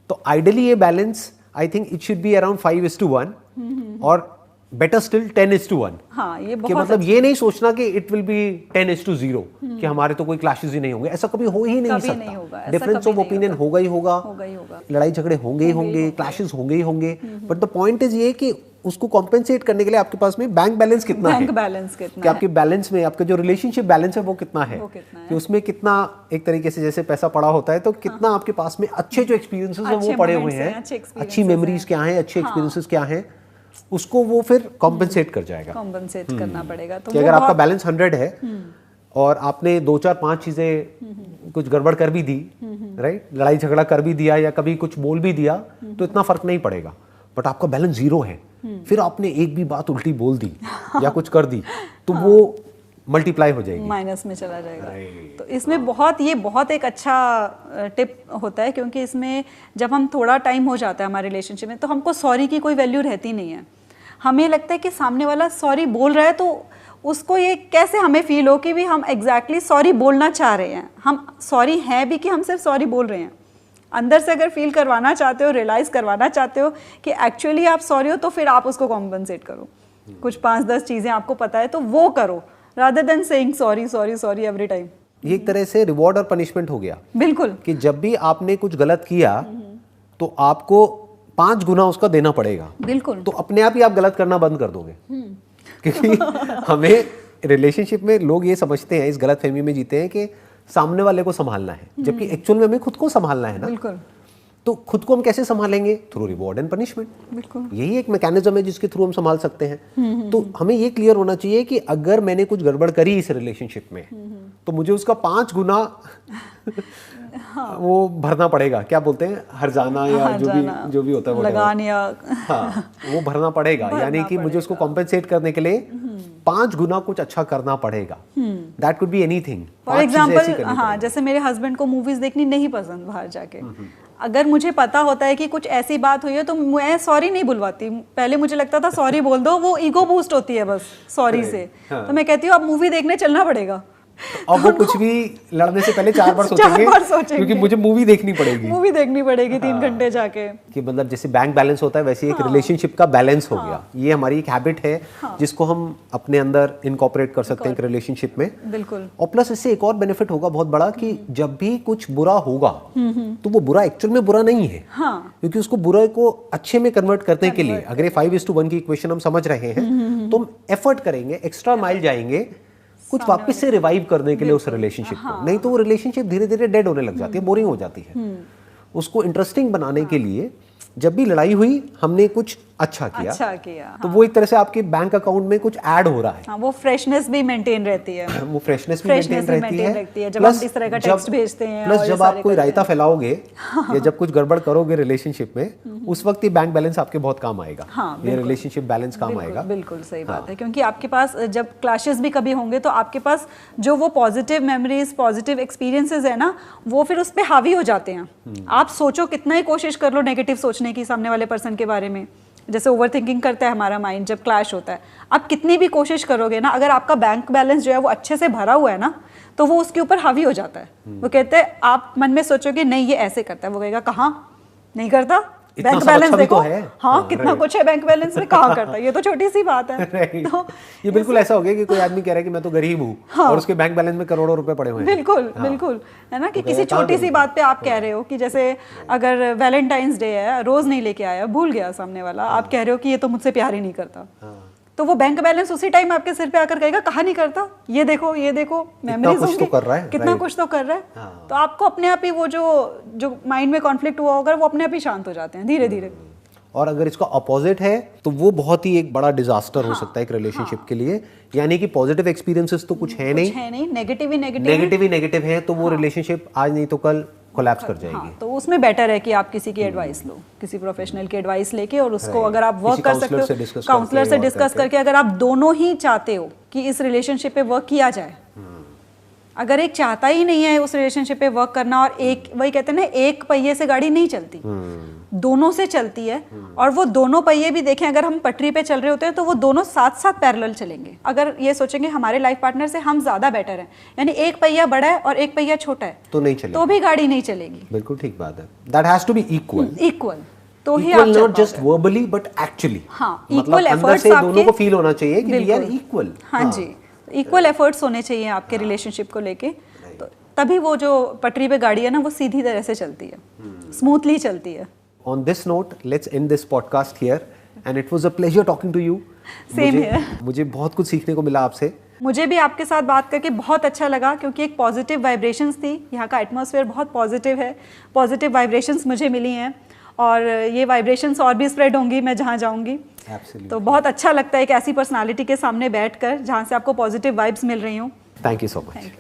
तो आइडियली ये balance I think it should be around 5:1 और बेटर स्टिल 10:1। हाँ, ये कि मतलब ये नहीं सोचना कि इट विल बी 10:0 कि हमारे तो कोई क्लैशेस ही नहीं होंगे, ऐसा कभी हो ही नहीं सकता। डिफरेंस ऑफ ओपिनियन होगा ही होगा, लड़ाई झगड़े होंगे ही होंगे, क्लैशेस होंगे ही होंगे, बट द पॉइंट इज ये कि उसको कॉम्पेंसेट करने के लिए आपके पास में बैंक बैलेंस कितना है, कि आपके बैलेंस में आपका जो रिलेशनशिप बैलेंस है वो कितना है, कि उसमें कितना एक तरीके से जैसे पैसा पड़ा होता है तो कितना आपके पास में अच्छे जो एक्सपीरियंसेस हैं वो पड़े हुए हैं, अच्छी मेमोरीज क्या हैं, अच्छे एक्सपीरियंसेस क्या हैं, उसको वो फिर कॉम्पेंसेट कर जाएगा, कॉम्पेंसेट करना पड़ेगा। तो कि अगर आपका बैलेंस 100 है और आपने 2 4 5 चीजें कुछ गड़बड़ कर भी दी, राइट, लड़ाई झगड़ा कर भी दिया या कभी कुछ बोल भी दिया, तो इतना फर्क नहीं पड़ेगा। बट आपका बैलेंस 0 है, फिर आपने एक भी बात उल्टी बोल दी या कुछ कर दी तो वो मल्टीप्लाई हो जाएगी, माइनस में चला जाएगा। तो इसमें बहुत एक अच्छा टिप होता है, क्योंकि इसमें जब हम थोड़ा टाइम हो जाता है हमारे रिलेशनशिप में तो हमको सॉरी की कोई वैल्यू रहती नहीं है। हमें लगता है कि सामने वाला सॉरी बोल रहा है तो उसको ये कैसे हमें फील हो कि भी हम एग्जैक्टली सॉरी बोलना चाह रहे हैं, हम सॉरी हैं भी कि हम सिर्फ सॉरी बोल रहे हैं। अंदर से अगर फील करवाना चाहते हो, रियलाइज करवाना चाहते हो कि एक्चुअली आप सॉरी हो, तो फिर आप उसको कॉम्पनसेट करो। कुछ 5-10 चीजें आपको पता है तो वो करो, rather than saying sorry sorry sorry every time। ये एक तरह से रिवॉर्ड और पनिशमेंट हो गया। बिल्कुल, कि जब भी आपने कुछ गलत किया तो आपको 5 गुना उसका देना पड़ेगा। बिल्कुल, तो अपने आप ही आप गलत करना बंद कर दोगे। क्योंकि हमें रिलेशनशिप में लोग ये समझते हैं, इस गलत फहमी में जीते हैं कि सामने वाले को संभालना है, जबकि एक्चुअल में हमें खुद को संभालना है ना। बिल्कुल। तो खुद को हम कैसे संभालेंगे? Through reward and punishment. बिल्कुल, यही एक मैकेनिज्म है जिसके थ्रू हम संभाल सकते हैं। तो हमें ये क्लियर होना चाहिए कि अगर मैंने कुछ गड़बड़ करी इस रिलेशनशिप में तो मुझे उसका 5 गुना वो भरना पड़ेगा। क्या बोलते हैं, हरजाना या जो भी होता है लगान या वो भरना पड़ेगा, यानी कि मुझे उसको कॉम्पेंसेट करने के लिए 5 गुना कुछ अच्छा करना पड़ेगा। That could be anything. For example, हाँ, जैसे मेरे हस्बैंड को मूवीज देखनी नहीं पसंद बाहर जाके, अगर मुझे पता होता है कि कुछ ऐसी बात हुई है तो मैं सॉरी नहीं बुलवाती। पहले मुझे लगता था सॉरी बोल दो, वो ईगो बूस्ट होती है बस सॉरी से। तो मैं कहती हूँ अब मूवी देखने चलना पड़ेगा। अब वो कुछ भी लड़ने से पहले 4 बार सोचेंगे, क्योंकि मुझे मूवी देखनी पड़ेगी 3 घंटे जाके। कि मतलब जैसे बैंक बैलेंस होता है वैसे एक रिलेशनशिप का बैलेंस हो गया। ये हमारी एक हैबिट है जिसको हम अपने अंदर इनकॉर्पोरेट कर सकते हैं एक रिलेशनशिप में। बिल्कुल। और प्लस इससे एक और बेनिफिट होगा बहुत बड़ा, कि जब भी कुछ बुरा होगा तो वो बुरा एक्चुअल में बुरा नहीं है, क्योंकि उसको बुरे को अच्छे में कन्वर्ट करने के लिए अगर 5:1 की इक्वेशन हम समझ रहे हैं तो हम एफर्ट करेंगे, एक्स्ट्रा माइल जाएंगे कुछ वापस से रिवाइव करने के लिए उस रिलेशनशिप को। नहीं तो वो रिलेशनशिप धीरे धीरे डेड होने लग जाती है, बोरिंग हो जाती है। उसको इंटरेस्टिंग बनाने के लिए जब भी लड़ाई हुई हमने कुछ अच्छा किया तो वो एक तरह से आपके बैंक अकाउंट में कुछ ऐड हो रहा है। वो फ्रेशनेस भी मेंटेन रहती है, वो फ्रेशनेस भी मेंटेन रहती है। जब हम इस तरह का टेक्स्ट भेजते हैं, प्लस जब आप कोई रायता फैलाओगे या जब कुछ गड़बड़ करोगे रिलेशनशिप में, उस वक्त ये बैंक बैलेंस आपके बहुत काम आएगा, ये रिलेशनशिप बैलेंस काम आएगा। बिल्कुल सही बात है, क्योंकि आपके पास जब क्लैशेस भी कभी होंगे तो आपके पास जो वो पॉजिटिव मेमोरीज, पॉजिटिव एक्सपीरियंसेस है ना, वो फिर उस पर हावी हो जाते हैं। आप सोचो, कितना ही कोशिश कर लो नेगेटिव सोचने की सामने वाले पर्सन के बारे में, जैसे ओवर थिंकिंग करता है हमारा माइंड जब क्लैश होता है, आप कितनी भी कोशिश करोगे ना, अगर आपका बैंक बैलेंस जो है वो अच्छे से भरा हुआ है ना, तो वो उसके ऊपर हावी हो जाता है। वो कहते हैं, आप मन में सोचोगे नहीं ये ऐसे करता है, वो कहेगा कहाँ नहीं करता, बैंक बैलेंस देखो तो है। हाँ, कितना कुछ है बैंक बैलेंस में, कहाँ करता है, ये तो छोटी सी बात है। तो ये बिल्कुल ऐसा हो गया कि कोई आदमी कह रहा है कि मैं तो गरीब हूँ और उसके बैंक बैलेंस में करोड़ों रुपए पड़े हुए हैं। बिल्कुल है ना, कि किसी छोटी सी बात पे आप कह रहे हो कि जैसे अगर वैलेंटाइंस डे है, रोज नहीं लेके आया, भूल गया सामने वाला, आप कह रहे हो कि ये तो मुझसे प्यार ही नहीं करता। तो वो बैंक बैलेंस उसी टाइम आपके सिर पे आकर कहेगा कहा नहीं करता, ये देखो मेमोरीज होंगी, कितना कुछ तो कर रहा है। हाँ। तो आपको अपने आप ही वो जो माइंड में कॉन्फ्लिक्ट हुआ होगा वो अपने आप ही शांत हो जाते हैं धीरे धीरे। और अगर इसका अपोजिट है तो वो बहुत ही एक बड़ा डिजास्टर हो सकता है एक रिलेशनशिप के लिए। यानी कि पॉजिटिव एक्सपीरियंसेस तो कुछ है नहीं, नेगेटिव ही नेगेटिव है, तो वो रिलेशनशिप आज नहीं तो कल कोलैप्स कर जाएगी। तो उसमें बेटर है कि आप किसी की एडवाइस लो, किसी प्रोफेशनल की एडवाइस लेके, और उसको अगर आप वर्क कर सकते हो काउंसलर से डिस्कस करके, अगर आप दोनों ही चाहते हो कि इस रिलेशनशिप पे वर्क किया जाए। अगर एक चाहता ही नहीं है उस रिलेशनशिप पे वर्क करना, और एक वही कहते हैं ना, एक पहिए से गाड़ी नहीं चलती, दोनों से चलती है। और वो दोनों पहिए भी देखें, अगर हम पटरी पे चल रहे होते हैं तो वो दोनों साथ साथ पैरेलल चलेंगे। अगर ये सोचेंगे हमारे लाइफ पार्टनर से हम ज्यादा बेटर हैं, यानी एक पहिया बड़ा है और एक पहिया छोटा है, तो नहीं चलेगी, तो भी गाड़ी नहीं चलेगी। बिल्कुल ठीक बात है। That has to be equal तो ही आप not just verbally but actually. हाँ, इक्वल एफर्ट्स दोनों को फील होना चाहिए कि वी आर इक्वल। हाँ जी, इक्वल एफर्ट्स होने चाहिए आपके रिलेशनशिप को लेके, तो तभी वो जो पटरी पे गाड़ी है ना वो सीधी तरह से चलती है, स्मूथली चलती है। On this note, let's end this podcast here, and it was a pleasure talking to you. Same here. मुझे बहुत कुछ सीखने को मिला आपसे। मुझे भी आपके साथ बात करके बहुत अच्छा लगा, क्योंकि एक पॉजिटिव वाइब्रेशंस थी, यहाँ का एटमॉस्फेयर बहुत पॉजिटिव है, पॉजिटिव वाइब्रेशंस मुझे मिली हैं, और ये वाइब्रेशंस और भी स्प्रेड होंगी मैं जहाँ जाऊँगी। तो बहुत अच्छा लगता है एक ऐसी पर्सनालिटी के सामने बैठकर जहाँ से आपको पॉजिटिव वाइब्स मिल रही हूँ। Thank you so much.